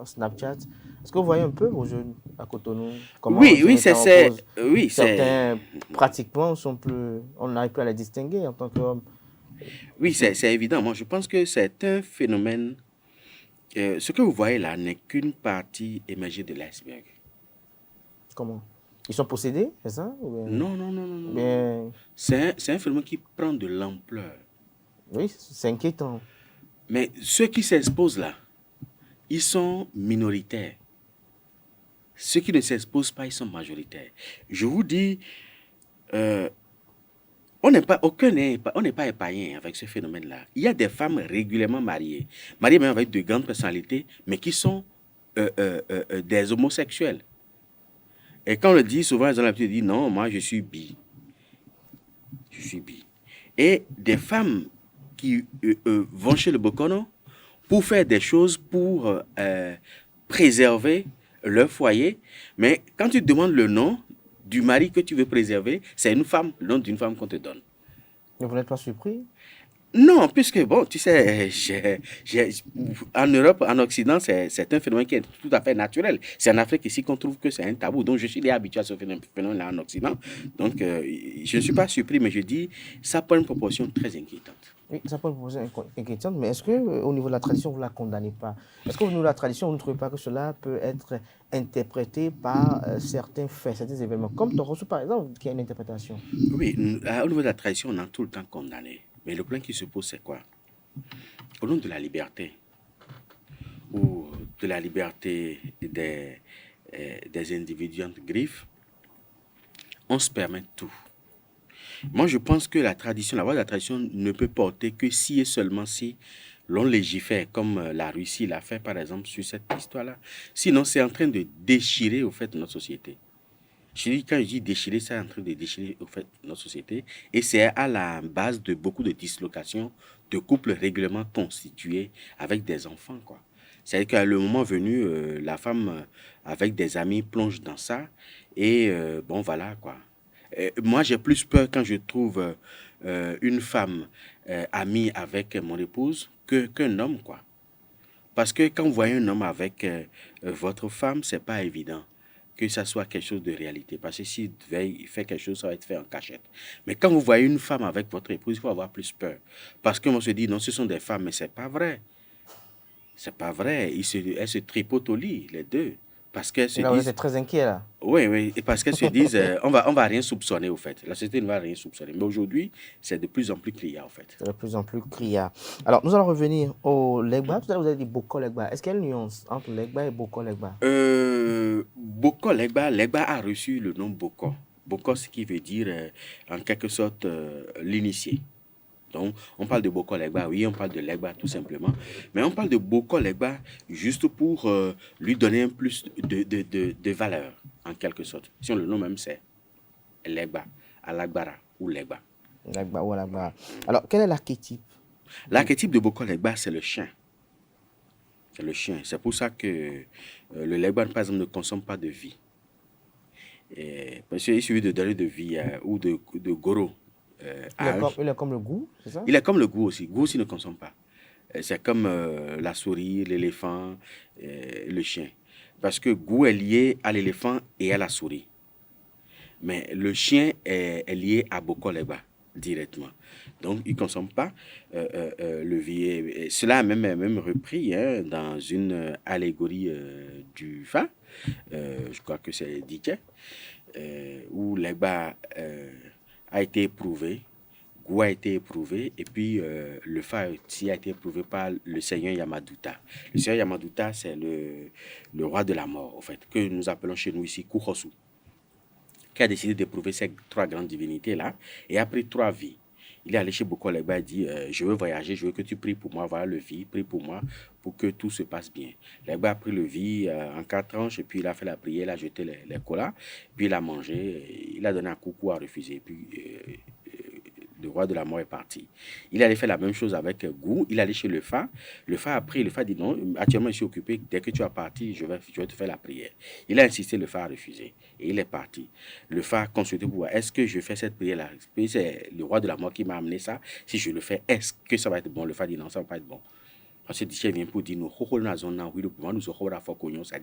Snapchat? Est-ce que vous voyez un peu vos jeunes à Cotonou? Oui, certains pratiquement sont plus, on n'arrive plus à les distinguer en tant qu'hommes. Oui, c'est évident. Moi, je pense que c'est un phénomène. Ce que vous voyez là n'est qu'une partie émergée de l'iceberg. Comment? Ils sont possédés, c'est ça? Non. Bien... C'est un phénomène qui prend de l'ampleur. Oui, c'est inquiétant. Mais ceux qui s'exposent là, ils sont minoritaires. Ceux qui ne s'exposent pas, ils sont majoritaires. Je vous dis, on n'est pas épargné avec ce phénomène-là. Il y a des femmes régulièrement mariées même avec de grandes personnalités, mais qui sont des homosexuels. Et quand on le dit, souvent, ils ont l'habitude de dire non, moi je suis bi. Je suis bi. Et des femmes qui vont chez le Bokono pour faire des choses pour préserver leur foyer, mais quand tu demandes le nom du mari que tu veux préserver, c'est une femme, le nom d'une femme qu'on te donne. Mais vous n'êtes pas surpris? Non, puisque, bon, tu sais, en Europe, en Occident, c'est un phénomène qui est tout à fait naturel. C'est en Afrique ici qu'on trouve que c'est un tabou. Donc, je suis déjà habitué à ce phénomène-là en Occident. Donc, je ne suis pas surpris, mais je dis, ça prend une proportion très inquiétante. Oui, ça peut poser une question, mais est-ce qu'au niveau de la tradition, vous ne la condamnez pas? Est-ce qu'au niveau de la tradition, vous ne trouvez pas que cela peut être interprété par certains faits, certains événements, comme Torosso, par exemple, qui a une interprétation? Oui, au niveau de la tradition, on a tout le temps condamné. Mais le problème qui se pose, c'est quoi? Au nom de la liberté, ou de la liberté des individus entre griffes, on se permet tout. Moi, je pense que la voix de la tradition ne peut porter que si et seulement si l'on légifère, comme la Russie l'a fait, par exemple, sur cette histoire-là. Sinon, c'est en train de déchirer, au fait, notre société. Quand je dis déchirer, c'est en train de déchirer, au fait, notre société. Et c'est à la base de beaucoup de dislocations de couples régulièrement constitués avec des enfants, quoi. C'est-à-dire qu'à le moment venu, la femme, avec des amis, plonge dans ça. Et bon, voilà, quoi. Moi, j'ai plus peur quand je trouve une femme amie avec mon épouse qu'un homme, quoi. Parce que quand vous voyez un homme avec votre femme, c'est pas évident que ça soit quelque chose de réalité. Parce que s'il devait faire quelque chose, ça va être fait en cachette. Mais quand vous voyez une femme avec votre épouse, il faut avoir plus peur. Parce qu'on se dit, non, ce sont des femmes, mais c'est pas vrai. C'est pas vrai. Elles se tripotent au lit, les deux. Parce qu'elles se Là, vous disent... êtes très inquiet, là. Oui, et parce qu'elles se disent, on va rien soupçonner, au fait. La société ne va rien soupçonner. Mais aujourd'hui, c'est de plus en plus criard, en fait. C'est de plus en plus criard. Alors, nous allons revenir au Legba. Tout à l'heure, vous avez dit Boko Legba. Est-ce qu'il y a une nuance entre Legba et Boko Legba? Boko Legba, Legba a reçu le nom Boko. Boko, ce qui veut dire, en quelque sorte, l'initié. Donc, on parle de Boko Legba, oui, on parle de Legba tout simplement. Mais on parle de Boko Legba juste pour lui donner un plus de valeur, en quelque sorte. Si on le nomme même, c'est Legba, Alagbara ou Legba. Legba ou Alagbara. Alors, quel est l'archétype? L'archétype de Boko Legba, c'est le chien. C'est le chien. C'est pour ça que le Legba, par exemple, ne consomme pas de vie. Parce qu'il suffit de donner de vie ou de goro. Il est comme le goût, c'est ça? Il est comme le goût aussi. Goût aussi ne consomme pas. C'est comme la souris, l'éléphant, le chien. Parce que goût est lié à l'éléphant et à la souris. Mais le chien est lié à Boko Legba directement. Donc, il ne consomme pas le vie. Cela a même repris dans une allégorie du Fa, je crois que c'est Diké, où Legba a été éprouvé, Gou a été éprouvé, et puis le Fa aussi a été éprouvé par le seigneur Yamaduta. Le seigneur Yamaduta, c'est le roi de la mort, en fait, que nous appelons chez nous ici Kuhosu, qui a décidé d'éprouver ces trois grandes divinités-là, et a pris 3 vies. Il est allé chez Boko Legba et dit je veux voyager, je veux que tu pries pour moi, voilà le vie, prie pour moi, pour que tout se passe bien. Legba a pris le vie en 4 tranches, et puis il a fait la prière, il a jeté les colas, puis il a mangé, il a donné un coucou à refuser, puis le roi de la mort est parti. Il allait faire la même chose avec Gou, il allait chez le Fa a pris, le Fa a dit non, actuellement je suis occupé, dès que tu es parti, je vais te faire la prière. Il a insisté, le Fa a refusé, et il est parti. Le Fa a consulté pour voir, est-ce que je fais cette prière-là? C'est le roi de la mort qui m'a amené ça, si je le fais, est-ce que ça va être bon? Le Fa dit non, ça ne va pas être bon. Ensuite, il vient pour dire, c'est-à-dire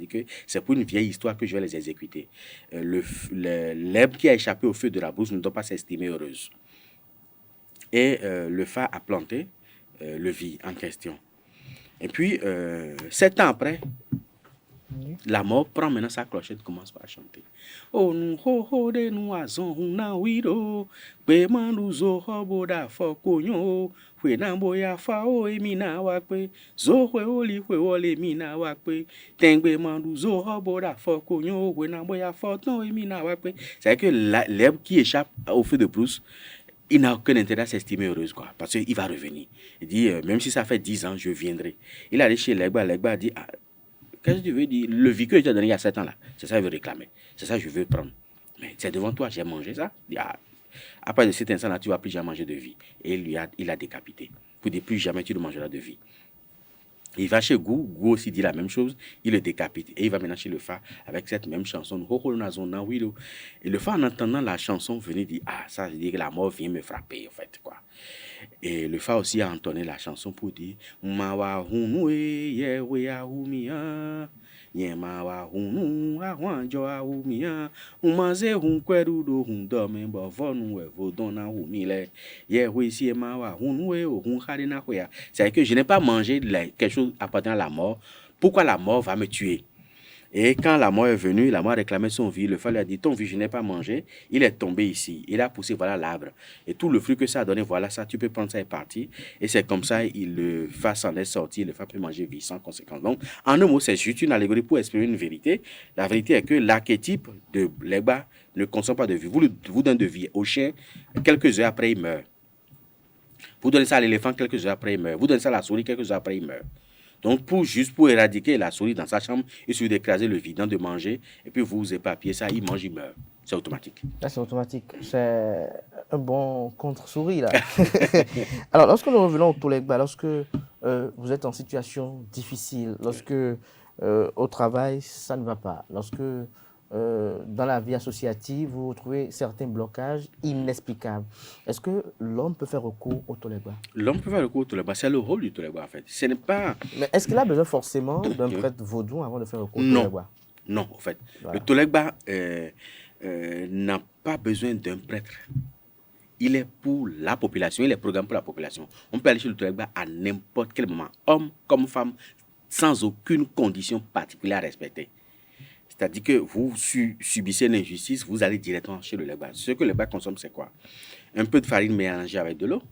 que c'est pour une vieille histoire que je vais les exécuter. L'herbe qui a échappé au feu de la brousse ne doit pas s'estimer heureuse. Et le Fa a planté le vie en question. Et puis, 7 ans après, la mort prend maintenant sa clochette, commence à chanter. Oh, nous, ho, ho, de nous, azon, na, wiro, be, mandu, zo, hobo, da, fokonyo, we, namboya, fa, o, emina, wakwe, zo, we, oli, we, ole, mina, wakwe, tengbe, mandu, zo, hobo, da, fokonyo, we, namboya, foton, emina, wakwe. C'est que l'herbe qui échappe au feu de brousse, il n'a aucun intérêt à s'estimer heureuse, quoi, parce qu'il va revenir. Il dit, même si ça fait 10 ans, je viendrai. Il est allé chez Legba, Legba a dit, qu'est-ce que tu veux dire? Le vie que je t'ai donné il y a 7 ans là, c'est ça que je veux réclamer. C'est ça que je veux prendre. Mais c'est devant toi, j'ai mangé ça. À part de cet instant-là, tu ne vas plus jamais manger de vie. Et il a décapité. Pour dire plus jamais tu ne mangeras de vie. Il va chez Gou, Gou aussi dit la même chose, il le décapite. Et il va maintenant chez le Fa avec cette même chanson. Et le Fa, en entendant la chanson, venait dire, ah, ça veut dire que la mort vient me frapper, en fait, quoi. Et le Fa aussi a entonné la chanson pour dire, Mawa hunu ye we a humia. Yemawa hunu ahwanjo a humia. Umaze hun kwerudo hun dome bovonu e vodona humile. Ye we si mawa hunu e hun harina hoya. C'est que je n'ai pas mangé quelque chose appartenant à la mort. Pourquoi la mort va me tuer? Et quand la mort est venue, la mort a réclamé son vie. Le Fa lui a dit, ton vie, je n'ai pas mangé. Il est tombé ici. Il a poussé, voilà l'arbre. Et tout le fruit que ça a donné, voilà ça, tu peux prendre ça et partir. Et c'est comme ça, le Fa s'en est sorti. Le Fa peut manger vie sans conséquence. Donc, en un mot, c'est juste une allégorie pour exprimer une vérité. La vérité est que l'archétype de Legba ne consomme pas de vie. Vous donnez de vie au chien, quelques heures après, il meurt. Vous donnez ça à l'éléphant, quelques heures après, il meurt. Vous donnez ça à la souris, quelques heures après, il meurt. Donc, juste pour éradiquer la souris dans sa chambre, il suffit d'écraser le vidant, de manger, et puis vous éparpillez ça, il mange, il meurt. C'est automatique. Là, c'est automatique. C'est un bon contre-souris, là. Alors, lorsque nous revenons au Tolegba, lorsque vous êtes en situation difficile, lorsque au travail, ça ne va pas, lorsque dans la vie associative, vous retrouvez certains blocages inexplicables. Est-ce que l'homme peut faire recours au Tolegba? L'homme peut faire recours au Tolegba, c'est le rôle du Tolegba en fait. Ce n'est pas... Mais est-ce qu'il a besoin forcément d'un prêtre vaudou avant de faire recours au Tolegba? Non, en fait. Voilà. Le Tolegba n'a pas besoin d'un prêtre. Il est pour la population, il est programmé pour la population. On peut aller chez le Tolegba à n'importe quel moment, homme comme femme, sans aucune condition particulière à respecter. C'est-à-dire que vous subissez l'injustice, vous allez directement chez le Legba. Ce que le Legba consomme, c'est quoi? Un peu de farine mélangée avec de l'eau,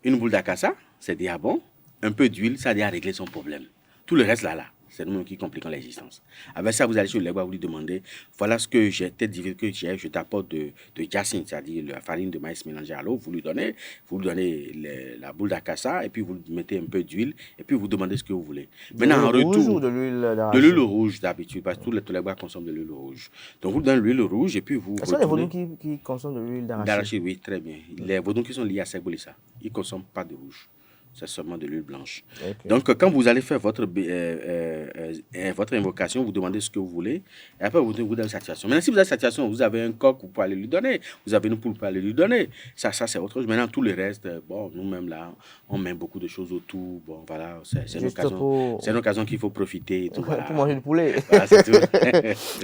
une boule d'acassa, c'est déjà bon, un peu d'huile, ça a déjà réglé son problème. Tout le reste là, c'est nous qui compliquons l'existence. Avec ça, vous allez sur le Legba, vous lui demandez, voilà ce que j'ai, telle difficulté que j'ai, je t'apporte de jacinthe, c'est-à-dire la farine de maïs mélangée à l'eau, vous lui donnez la boule d'acassa, et puis vous mettez un peu d'huile, et puis vous demandez ce que vous voulez. Maintenant, en retour, de l'huile d'arachide? De l'huile rouge d'habitude, parce que tous les Tolegba consomment de l'huile rouge. Donc vous donnez l'huile rouge, et puis vous Est-ce que les vaudous qui consomment de l'huile d'arachide? D'arachide, oui, très bien. Les vaudous qui sont liés à Segbolissa, ils ne consomment pas de rouge. C'est seulement de l'huile blanche. Okay. Donc, quand vous allez faire votre invocation, vous demandez ce que vous voulez, et après, vous donnez satisfaction. Maintenant, si vous avez satisfaction, vous avez un coq, vous pouvez aller lui donner. Vous avez une poule, vous pouvez aller lui donner. Ça c'est autre chose. Maintenant, tout le reste, bon, nous-mêmes, là, on met beaucoup de choses autour. Bon, voilà, c'est une occasion qu'il faut profiter. Et tout, voilà. Pour manger le poulet. Voilà, c'est tout.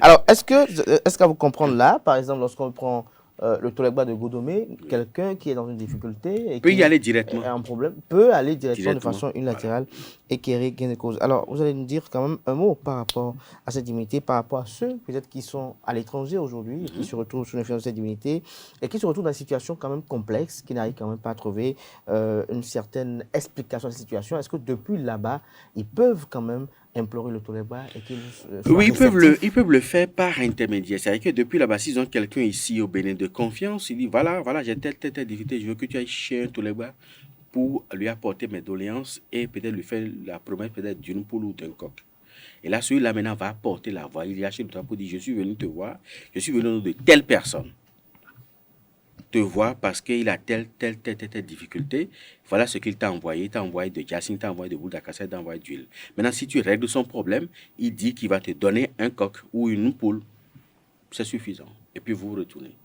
Alors, est-ce qu'à vous comprendre là, par exemple, lorsqu'on prend le Tolegba de Godomé, quelqu'un qui est dans une difficulté et peut qui y aller directement. A un problème, peut aller directement de façon unilatérale et quérir gain de cause. Alors, vous allez nous dire quand même un mot par rapport à cette divinité, par rapport à ceux peut-être qui sont à l'étranger aujourd'hui, qui se retrouvent sous l'influence de cette divinité et qui se retrouvent dans des situations quand même complexes, qui n'arrivent quand même pas à trouver une certaine explication de la situation. Est-ce que depuis là-bas, ils peuvent quand même implorer le Tolegba et qu'ils oui, ils peuvent le faire par intermédiaire. C'est-à-dire que depuis là-bas, s'ils ont quelqu'un ici au Bénin de confiance, ils disent voilà, j'ai telle difficulté, je veux que tu ailles chez un Tolegba pour lui apporter mes doléances et peut-être lui faire la promesse peut-être d'une poule ou d'un coq. Et là, celui-là maintenant va apporter la voix. Il y a chez le Tolegba pour dire je suis venu te voir, je suis venu de telle personne te voir parce qu'il a telle difficulté. Voilà ce qu'il t'a envoyé. Il t'a envoyé de jacinthe, il t'a envoyé de boule d'acassa, il t'a envoyé d'huile. Maintenant, si tu règles son problème, il dit qu'il va te donner un coq ou une poule. C'est suffisant. Et puis vous retournez.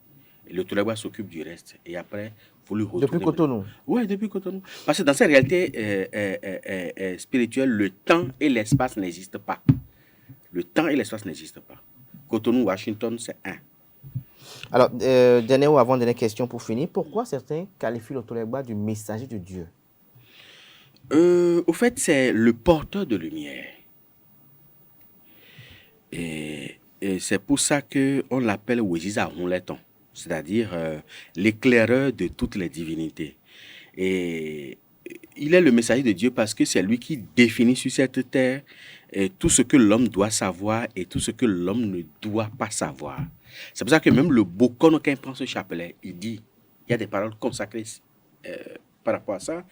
Et le Tolegba s'occupe du reste. Et après, vous lui retournez. Depuis Cotonou? Oui, depuis Cotonou. Parce que dans cette réalité spirituelle, le temps et l'espace n'existent pas. Le temps et l'espace n'existent pas. Cotonou, Washington, c'est un. Alors, dernière question pour finir. Pourquoi certains qualifient le Tolegba du messager de Dieu? Au fait, c'est le porteur de lumière. Et c'est pour ça qu'on l'appelle Weziza Onleton, c'est-à-dire l'éclaireur de toutes les divinités. Et il est le messager de Dieu parce que c'est lui qui définit sur cette terre tout ce que l'homme doit savoir et tout ce que l'homme ne doit pas savoir. C'est pour ça que même le Bokon, quand il prend ce chapelet, il dit, il y a des paroles consacrées par rapport à ça.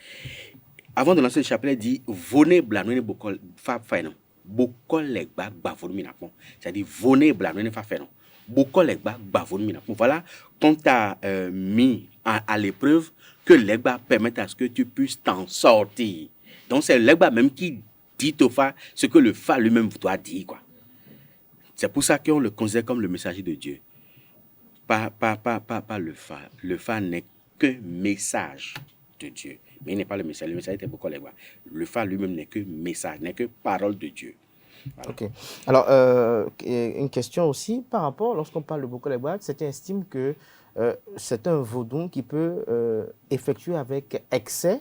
Avant de lancer le chapelet, il dit, venez blâmer Bokol, Fafenon. Bokol legba bavon minapon. C'est-à-dire, venez blâmer Fafenon. Bokol legba bavon minapon. Voilà, quand tu as mis à l'épreuve, que legba permette à ce que tu puisses t'en sortir. Donc, c'est le legba même qui dit au Fa ce que le Fa lui-même doit dire, quoi. C'est pour ça qu'on le considère comme le messager de Dieu. Pas le Fa. Le Fa n'est qu'un message de Dieu. Mais il n'est pas le message. Le message était beaucoup legba. Le Fa lui-même n'est que message, n'est que parole de Dieu. Voilà. Ok. Alors, une question aussi par rapport, lorsqu'on parle de Boko Legba, certains estiment que c'est un vaudou qui peut effectuer avec excès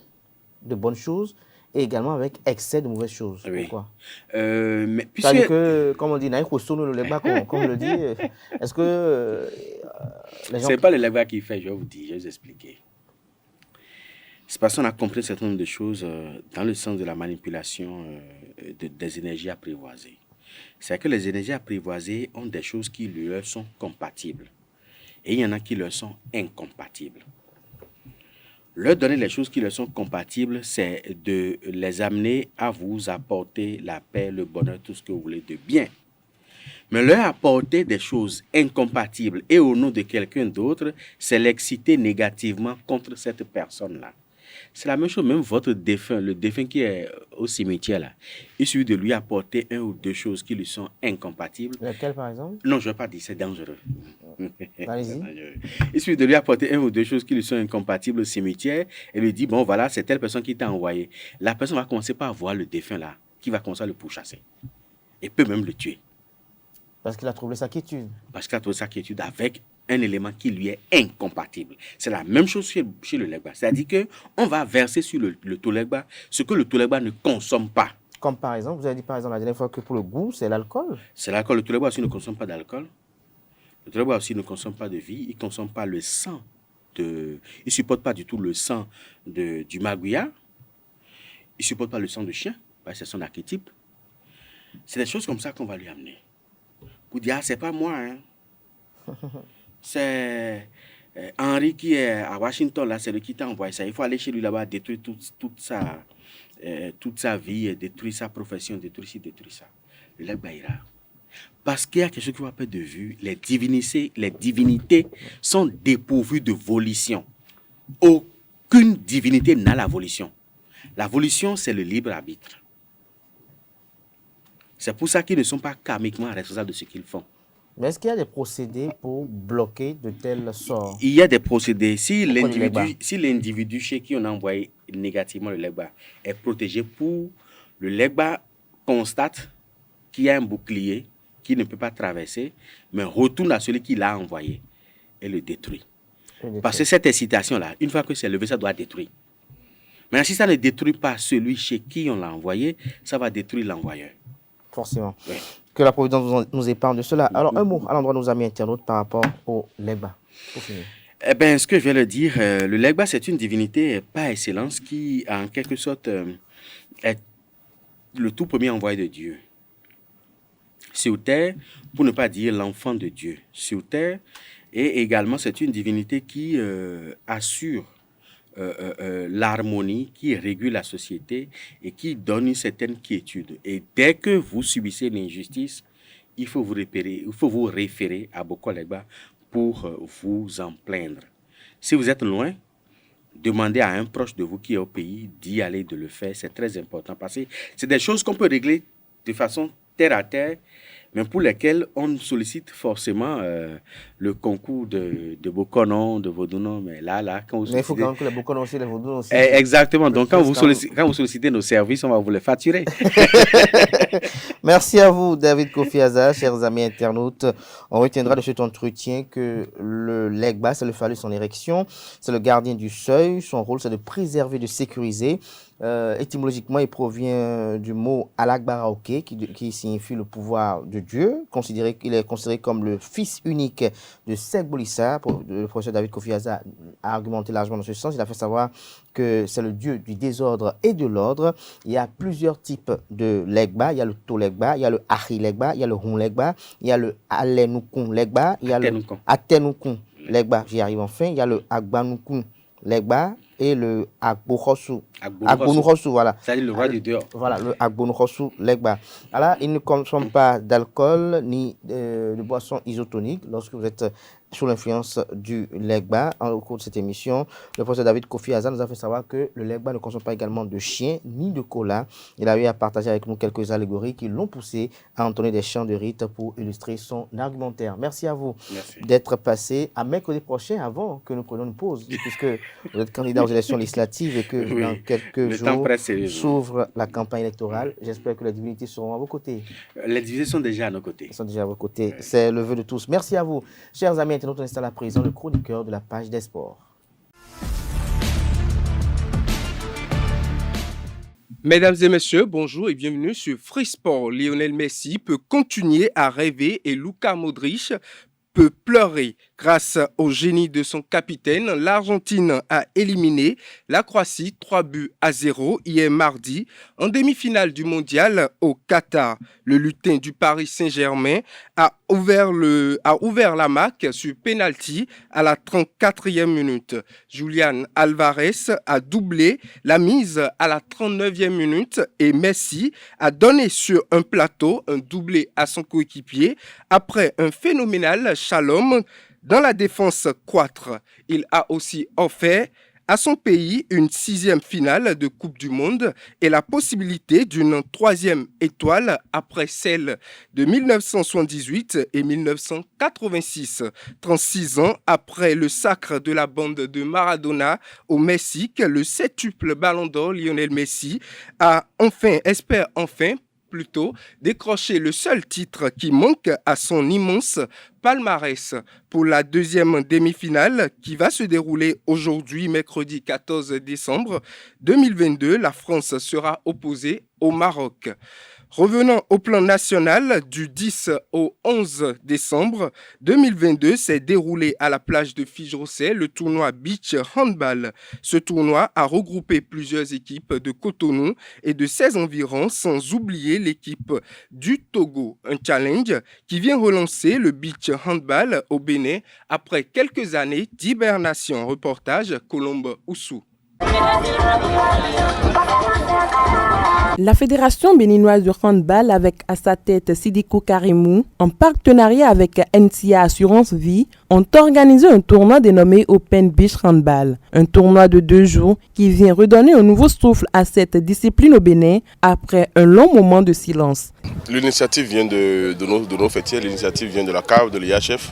de bonnes choses et également avec excès de mauvaises choses. Oui. Pourquoi Mais puisque... C'est-à-dire que, comme on dit, le Legba, comme on le dit, est-ce que les gens... C'est pas le legba qui fait, je vais vous dire, je vais vous expliquer. C'est parce qu'on a compris un certain nombre de choses dans le sens de la manipulation des énergies apprivoisées. C'est que les énergies apprivoisées ont des choses qui leur sont compatibles. Et il y en a qui leur sont incompatibles. Leur donner les choses qui leur sont compatibles, c'est de les amener à vous apporter la paix, le bonheur, tout ce que vous voulez de bien. Mais leur apporter des choses incompatibles et au nom de quelqu'un d'autre, c'est l'exciter négativement contre cette personne-là. C'est la même chose, même votre défunt, le défunt qui est au cimetière là, il suffit de lui apporter un ou deux choses qui lui sont incompatibles. Lesquelles, par exemple? Non, je ne vais pas dire, c'est dangereux. Allez-y. Il suffit de lui apporter un ou deux choses qui lui sont incompatibles au cimetière et lui dit, bon voilà, c'est telle personne qui t'a envoyé. La personne va commencer par voir le défunt là, qui va commencer à le pourchasser. Et peut même le tuer. Parce qu'il a troublé sa quiétude. Parce qu'il a trouvé sa quiétude avec un élément qui lui est incompatible. C'est la même chose chez le legba. C'est-à-dire qu'on va verser sur le tolegba ce que le tolegba ne consomme pas. Comme par exemple, vous avez dit par exemple la dernière fois que pour le goût, c'est l'alcool. C'est l'alcool. Le tolegba aussi ne consomme pas d'alcool. Le tolegba aussi ne consomme pas de vie. Il ne consomme pas le sang. Il ne supporte pas du tout le sang du magouya. Il ne supporte pas le sang de chien. Parce que c'est son archétype. C'est des choses comme ça qu'on va lui amener. Vous dites, ah, c'est pas moi, hein. C'est Henri qui est à Washington, là, c'est lui qui t'a envoyé ça. Il faut aller chez lui là-bas, détruire toute sa vie, détruire sa profession, détruire ci, détruire ça. Le legba ira. Parce qu'il y a quelque chose qui va perdre de vue. Les divinités sont dépourvues de volition. Aucune divinité n'a la volition. La volition, c'est le libre arbitre. C'est pour ça qu'ils ne sont pas karmiquement responsables de ce qu'ils font. Mais est-ce qu'il y a des procédés pour bloquer de tels sorts? Il y a des procédés. Si l'individu chez qui on a envoyé négativement le legba est protégé, pour le legba constate qu'il y a un bouclier qui ne peut pas traverser, mais retourne à celui qui l'a envoyé et le détruit. Parce que cette incitation-là, une fois que c'est levé, ça doit détruire. Maintenant, si ça ne détruit pas celui chez qui on l'a envoyé, ça va détruire l'envoyeur. Forcément. Oui. Que la Providence nous épargne de cela. Alors, un mot à l'endroit de nos amis internautes par rapport au legba. Eh bien, ce que je vais le dire, le legba, c'est une divinité par excellence qui, en quelque sorte, est le tout premier envoyé de Dieu. Sur terre, pour ne pas dire l'enfant de Dieu, sur terre, et également, c'est une divinité qui assure l'harmonie, qui régule la société et qui donne une certaine quiétude. Et dès que vous subissez l'injustice, il faut vous référer à Boko Legba pour vous en plaindre. Si vous êtes loin, demandez à un proche de vous qui est au pays d'y aller, de le faire. C'est très important parce que c'est des choses qu'on peut régler de façon terre à terre, mais pour lesquelles on sollicite forcément le concours de Bokonon, de Vodounon. Mais là, quand vous sollicitez... Mais il faut quand même que les Bokonon aussi, les Vodounon aussi. Exactement. Donc, quand vous sollicitez nos services, on va vous les facturer. Merci à vous, David Kofi Aza, chers amis internautes. On retiendra de cet entretien que le legba, c'est le phallus en érection, c'est le gardien du seuil. Son rôle, c'est de préserver, de sécuriser. Étymologiquement, il provient du mot Alagbaraoke, qui signifie le pouvoir de Dieu. Il est considéré comme le fils unique de Segbolissa. Le professeur David Kofi Aza a argumenté largement dans ce sens. Il a fait savoir que c'est le dieu du désordre et de l'ordre. Il y a plusieurs types de legba. Il y a le Tolegba, il y a le Ahi Legba, il y a le Hun Legba, il y a le Alenukun Legba, il y a le Atenukun Legba, j'y arrive enfin. Il y a le Agbanukun Legba et le Agbonochosu, voilà. C'est-à-dire le roi du dehors. Voilà, le Agbonochosu Legba. Alors, il ne consomme pas d'alcool ni de boissons isotoniques. Lorsque vous êtes sous l'influence du Legba. Au cours de cette émission, le professeur David Kofi Azan nous a fait savoir que le Legba ne consomme pas également de chiens ni de cola. Il a eu à partager avec nous quelques allégories qui l'ont poussé à entonner des chants de rite pour illustrer son argumentaire. Merci à vous d'être passé. À mercredi prochain, avant que nous prenions une pause, puisque vous êtes candidat aux élections législatives et que dans quelques jours s'ouvre la campagne électorale. J'espère que les divinités seront à vos côtés. Les divinités sont déjà à nos côtés. Ils sont déjà à vos côtés. C'est le vœu de tous. Merci à vous. Chers amis internautes, on installe à présent le chroniqueur de la page des sports. Mesdames et messieurs, bonjour et bienvenue sur Free Sport. Lionel Messi peut continuer à rêver et Luka Modric peut pleurer. Grâce au génie de son capitaine, l'Argentine a éliminé la Croatie 3-0 hier mardi en demi-finale du mondial au Qatar. Le lutin du Paris Saint-Germain a ouvert la marque sur penalty à la 34e minute. Julian Alvarez a doublé la mise à la 39e minute et Messi a donné sur un plateau un doublé à son coéquipier après un phénoménal slalom dans la défense 4. Il a aussi offert à son pays une 6e finale de Coupe du Monde et la possibilité d'une 3e étoile après celle de 1978 et 1986. 36 ans après le sacre de la bande de Maradona au Mexique, le septuple Ballon d'Or Lionel Messi espère enfin décrocher le seul titre qui manque à son immense palmarès. Pour la deuxième demi-finale qui va se dérouler aujourd'hui, mercredi 14 décembre 2022, la France sera opposée au Maroc. Revenant au plan national, du 10 au 11 décembre 2022 s'est déroulé à la plage de Fijrosset le tournoi Beach Handball. Ce tournoi a regroupé plusieurs équipes de Cotonou et de ses environs, sans oublier l'équipe du Togo. Un challenge qui vient relancer le Beach Handball au Bénin après quelques années d'hibernation. Reportage Colombe Oussou. La Fédération béninoise de handball, avec à sa tête Sidiko Karimou, en partenariat avec NCA Assurance Vie, ont organisé un tournoi dénommé Open Beach Handball. Un tournoi de 2 jours qui vient redonner un nouveau souffle à cette discipline au Bénin après un long moment de silence. L'initiative vient de nos fêtiers, l'initiative vient de la CAF, de l'IHF,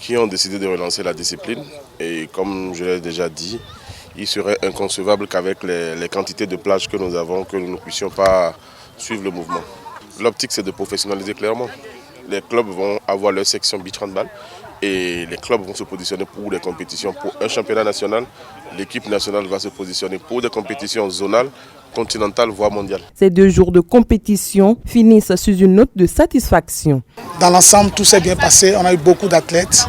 qui ont décidé de relancer la discipline. Et comme je l'ai déjà dit, il serait inconcevable qu'avec les quantités de plages que nous avons, que nous ne puissions pas suivre le mouvement. L'optique, c'est de professionnaliser clairement. Les clubs vont avoir leur section beach handball et les clubs vont se positionner pour des compétitions. Pour un championnat national, l'équipe nationale va se positionner pour des compétitions zonales, continentales, voire mondiales. Ces 2 jours de compétition finissent sur une note de satisfaction. Dans l'ensemble, tout s'est bien passé. On a eu beaucoup d'athlètes.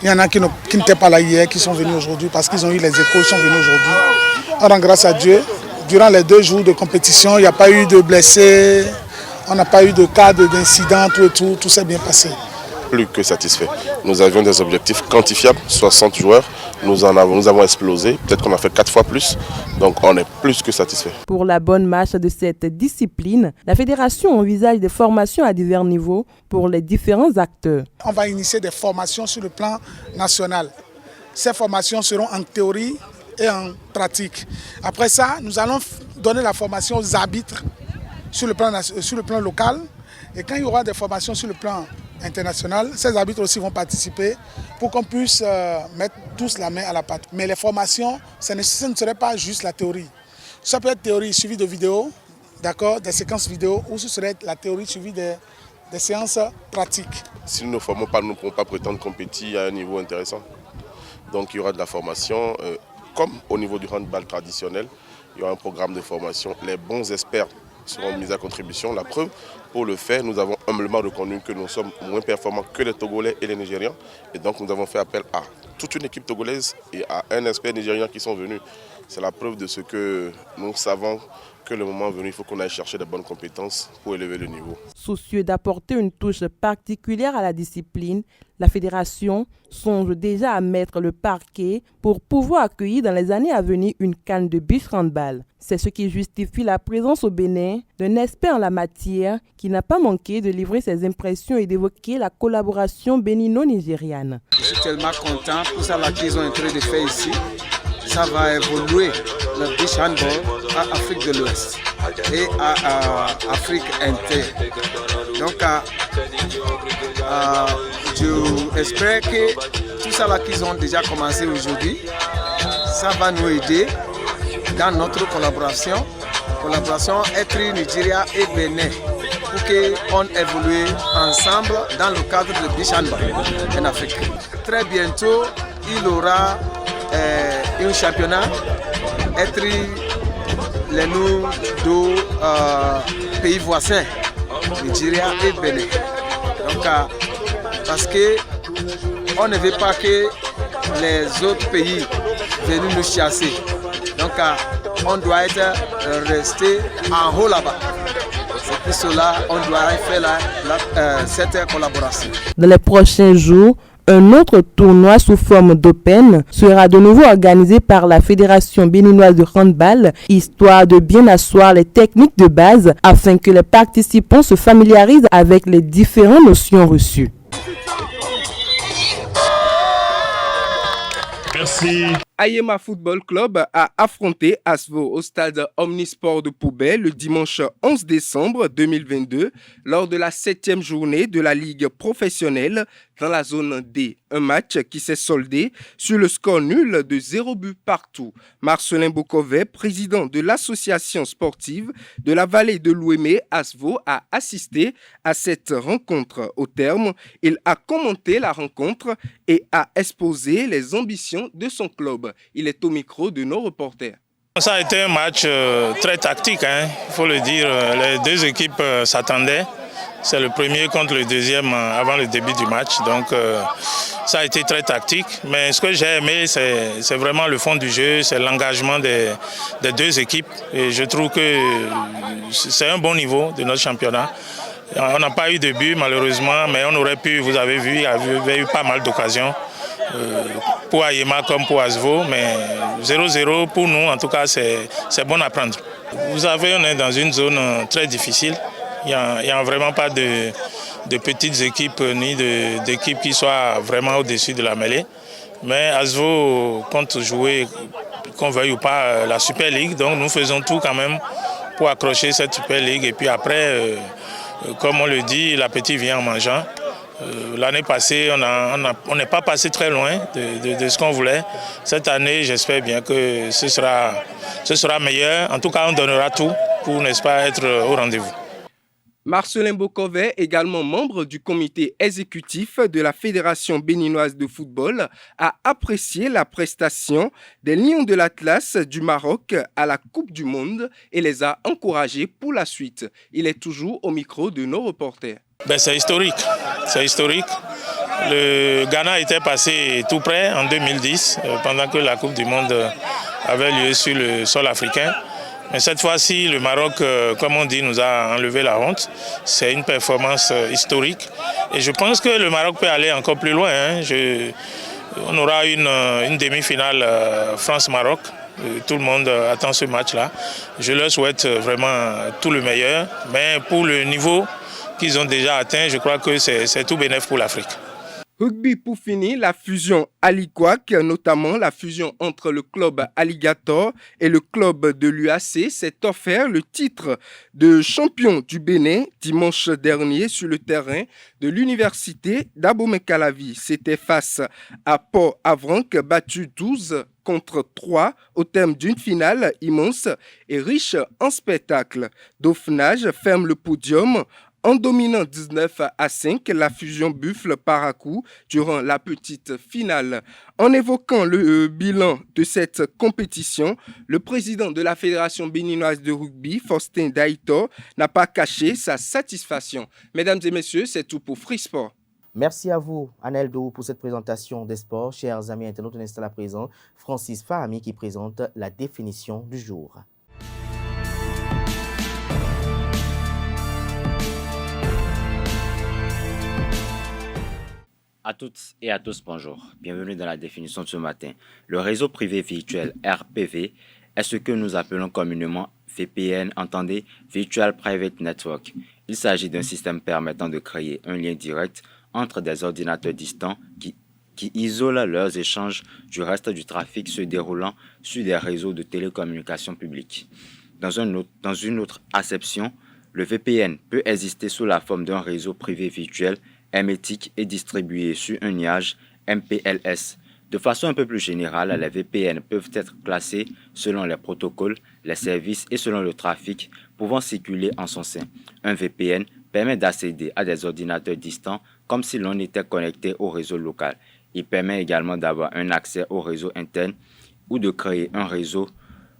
Il y en a qui n'étaient pas là hier, qui sont venus aujourd'hui parce qu'ils ont eu les échos, ils sont venus aujourd'hui. On rend grâce à Dieu. Durant les 2 jours de compétition, il n'y a pas eu de blessés, on n'a pas eu de cas d'incident, tout s'est bien passé. Plus que satisfait. Nous avions des objectifs quantifiables, 60 joueurs, nous avons explosé, peut-être qu'on a fait 4 fois plus, donc on est plus que satisfait. Pour la bonne marche de cette discipline, la fédération envisage des formations à divers niveaux pour les différents acteurs. On va initier des formations sur le plan national. Ces formations seront en théorie et en pratique. Après ça, nous allons donner la formation aux arbitres sur le plan local. Et quand il y aura des formations sur le plan international, ces arbitres aussi vont participer pour qu'on puisse mettre tous la main à la pâte. Mais les formations, ce ne serait pas juste la théorie. Ça peut être théorie suivie de vidéos, d'accord, des séquences vidéo, ou ce serait la théorie suivie des séances pratiques. Si nous ne formons pas, nous ne pourrons pas prétendre compétir à un niveau intéressant. Donc il y aura de la formation, comme au niveau du handball traditionnel, il y aura un programme de formation. Les bons experts seront mis à contribution. La preuve, pour le faire, nous avons humblement reconnu que nous sommes moins performants que les Togolais et les Nigérians. Et donc nous avons fait appel à toute une équipe togolaise et à un expert nigérien qui sont venus. C'est la preuve de ce que nous savons que le moment venu, il faut qu'on aille chercher de bonnes compétences pour élever le niveau. Soucieux d'apporter une touche particulière à la discipline, la fédération songe déjà à mettre le parquet pour pouvoir accueillir dans les années à venir une CAN de beach handball. C'est ce qui justifie la présence au Bénin d'un expert en la matière qui n'a pas manqué de livrer ses impressions et d'évoquer la collaboration bénino-nigériane. Je suis tellement content pour ça qu'ils ont en train de faire ici. Ça va évoluer le beach handball à Afrique de l'Ouest et à Afrique inter. Donc, j'espère que tout ça là qu'ils ont déjà commencé aujourd'hui, ça va nous aider dans notre collaboration entre Nigeria et Bénin pour qu'on évolue ensemble dans le cadre de beach handball en Afrique. Très bientôt, il aura un championnat entre les deux pays voisins, Nigeria et Bénin. Donc, parce que on ne veut pas que les autres pays viennent nous chasser. Donc, on doit rester en haut là-bas. C'est pour cela qu'on doit faire cette collaboration. Dans les prochains jours, un autre tournoi sous forme d'Open sera de nouveau organisé par la Fédération béninoise de handball, histoire de bien asseoir les techniques de base afin que les participants se familiarisent avec les différentes notions reçues. Merci. Ayema Football Club a affronté Asvo au stade Omnisport de Poubet le dimanche 11 décembre 2022 lors de la 7e journée de la Ligue professionnelle dans la zone D. Un match qui s'est soldé sur le score nul de 0 but partout. Marcelin Bokovet, président de l'association sportive de la vallée de l'Ouémé, Asvo, a assisté à cette rencontre. Au terme, il a commenté la rencontre et a exposé les ambitions de son club. Il est au micro de nos reporters. Ça a été un match très tactique, il faut le dire. Les deux équipes s'attendaient. C'est le premier contre le deuxième avant le début du match. Donc ça a été très tactique. Mais ce que j'ai aimé, c'est vraiment le fond du jeu, c'est l'engagement des deux équipes. Et je trouve que c'est un bon niveau de notre championnat. On n'a pas eu de but malheureusement, mais on aurait pu, vous avez vu, il y avait eu pas mal d'occasions. Pour Ayema comme pour Asvo, mais 0-0 pour nous, en tout cas, c'est bon à prendre. Vous savez, on est dans une zone très difficile. Il n'y a vraiment pas de petites équipes ni d'équipes qui soient vraiment au-dessus de la mêlée. Mais Asvo compte jouer, qu'on veuille ou pas, la Super League. Donc nous faisons tout quand même pour accrocher cette Super League. Et puis après, comme on le dit, l'appétit vient en mangeant. L'année passée, on n'est pas passé très loin de ce qu'on voulait. Cette année, j'espère bien que ce sera meilleur. En tout cas, on donnera tout pour, n'est-ce pas, être au rendez-vous. Marcelin Bokovet, également membre du comité exécutif de la Fédération béninoise de football, a apprécié la prestation des Lions de l'Atlas du Maroc à la Coupe du Monde et les a encouragés pour la suite. Il est toujours au micro de nos reporters. C'est historique. C'est historique. Le Ghana était passé tout près en 2010, pendant que la Coupe du Monde avait lieu sur le sol africain. Mais cette fois-ci, le Maroc, comme on dit, nous a enlevé la honte. C'est une performance historique. Et je pense que le Maroc peut aller encore plus loin. On aura une demi-finale France-Maroc. Tout le monde attend ce match-là. Je leur souhaite vraiment tout le meilleur. Mais pour le niveau qu'ils ont déjà atteint, je crois que c'est tout bénéf pour l'Afrique. Rugby pour finir, la fusion Aliquac, notamment la fusion entre le club Alligator et le club de l'UAC, s'est offert le titre de champion du Bénin dimanche dernier sur le terrain de l'université d'Abomey-Calavi. C'était face à Port-Avranches, battu 12 contre 3 au terme d'une finale immense et riche en spectacles. Dauphinage ferme le podium en dominant 19-5 la fusion Buffle-Paracou durant la petite finale. En évoquant le bilan de cette compétition, le président de la Fédération béninoise de rugby, Faustin Daïtor, n'a pas caché sa satisfaction. Mesdames et messieurs, c'est tout pour Free Sport. Merci à vous, Aneldo, pour cette présentation des sports. Chers amis internautes, on installe à présent Francis Fahami qui présente la définition du jour. À toutes et à tous, bonjour. Bienvenue dans la définition de ce matin. Le réseau privé virtuel RPV est ce que nous appelons communément VPN, entendez Virtual Private Network. Il s'agit d'un système permettant de créer un lien direct entre des ordinateurs distants qui isolent leurs échanges du reste du trafic se déroulant sur des réseaux de télécommunications publics. Dans une autre acception, le VPN peut exister sous la forme d'un réseau privé virtuel, hermétique et distribué sur un nuage MPLS. De façon un peu plus générale, les VPN peuvent être classés selon les protocoles, les services et selon le trafic pouvant circuler en son sein. Un VPN permet d'accéder à des ordinateurs distants comme si l'on était connecté au réseau local. Il permet également d'avoir un accès au réseau interne ou de créer un réseau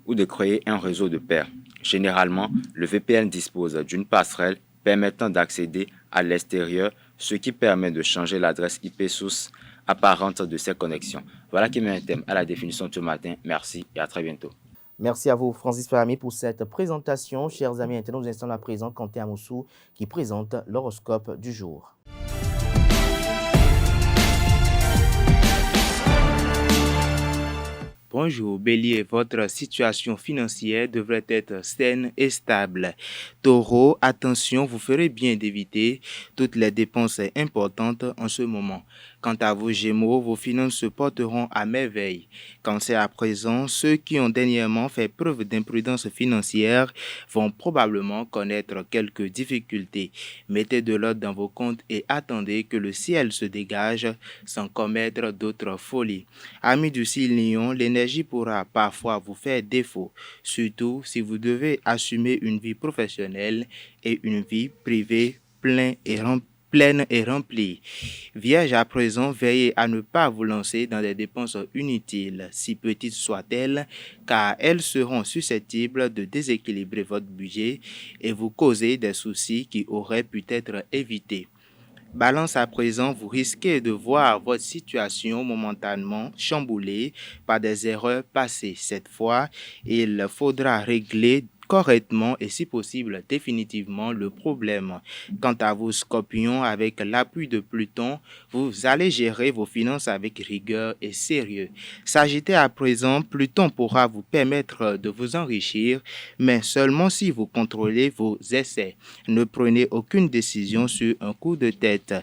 de pairs. Généralement, le VPN dispose d'une passerelle permettant d'accéder à l'extérieur, ce qui permet de changer l'adresse IP source apparente de ces connexions. Voilà qui met un thème à la définition de ce matin. Merci et à très bientôt. Merci à vous, Francis Ferrami, pour cette présentation. Chers amis internautes, nous installons à présent Kanté Amoussou qui présente l'horoscope du jour. Bonjour Bélier, votre situation financière devrait être saine et stable. Taureau, attention, vous ferez bien d'éviter toutes les dépenses importantes en ce moment. Quant à vous Gémeaux, vos finances se porteront à merveille. Cancer à présent, ceux qui ont dernièrement fait preuve d'imprudence financière vont probablement connaître quelques difficultés. Mettez de l'ordre dans vos comptes et attendez que le ciel se dégage sans commettre d'autres folies. Amis du signe Lion, l'énergie pourra parfois vous faire défaut, surtout si vous devez assumer une vie professionnelle et une vie privée pleine et remplie. Vierge à présent, veillez à ne pas vous lancer dans des dépenses inutiles, si petites soient-elles, car elles seront susceptibles de déséquilibrer votre budget et vous causer des soucis qui auraient pu être évités. Balance à présent, vous risquez de voir votre situation momentanément chamboulée par des erreurs passées. Cette fois, il faudra régler correctement et si possible définitivement le problème. Quant à vous Scorpions, avec l'appui de Pluton, vous allez gérer vos finances avec rigueur et sérieux. Sagittaire à présent, Pluton pourra vous permettre de vous enrichir, mais seulement si vous contrôlez vos essais. Ne prenez aucune décision sur un coup de tête.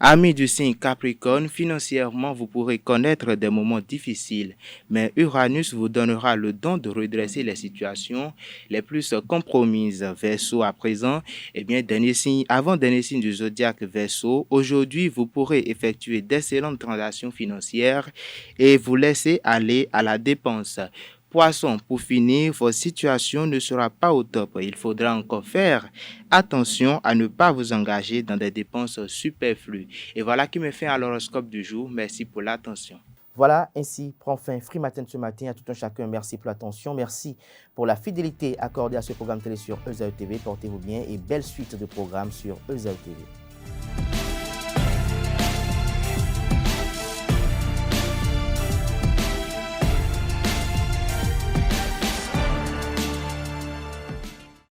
Amis du signe Capricorne, financièrement, vous pourrez connaître des moments difficiles, mais Uranus vous donnera le don de redresser les situations les plus compromises. Verseau à présent, avant dernier signe du zodiaque Verseau, aujourd'hui, vous pourrez effectuer d'excellentes transactions financières et vous laisser aller à la dépense. Poisson, pour finir, votre situation ne sera pas au top. Il faudra encore faire attention à ne pas vous engager dans des dépenses superflues. Et voilà qui me fait à l'horoscope du jour. Merci pour l'attention. Voilà, ainsi prend fin Free Matin ce matin. À tout un chacun, merci pour l'attention. Merci pour la fidélité accordée à ce programme télé sur EZAE TV. Portez-vous bien et belle suite de programmes sur EZAE TV.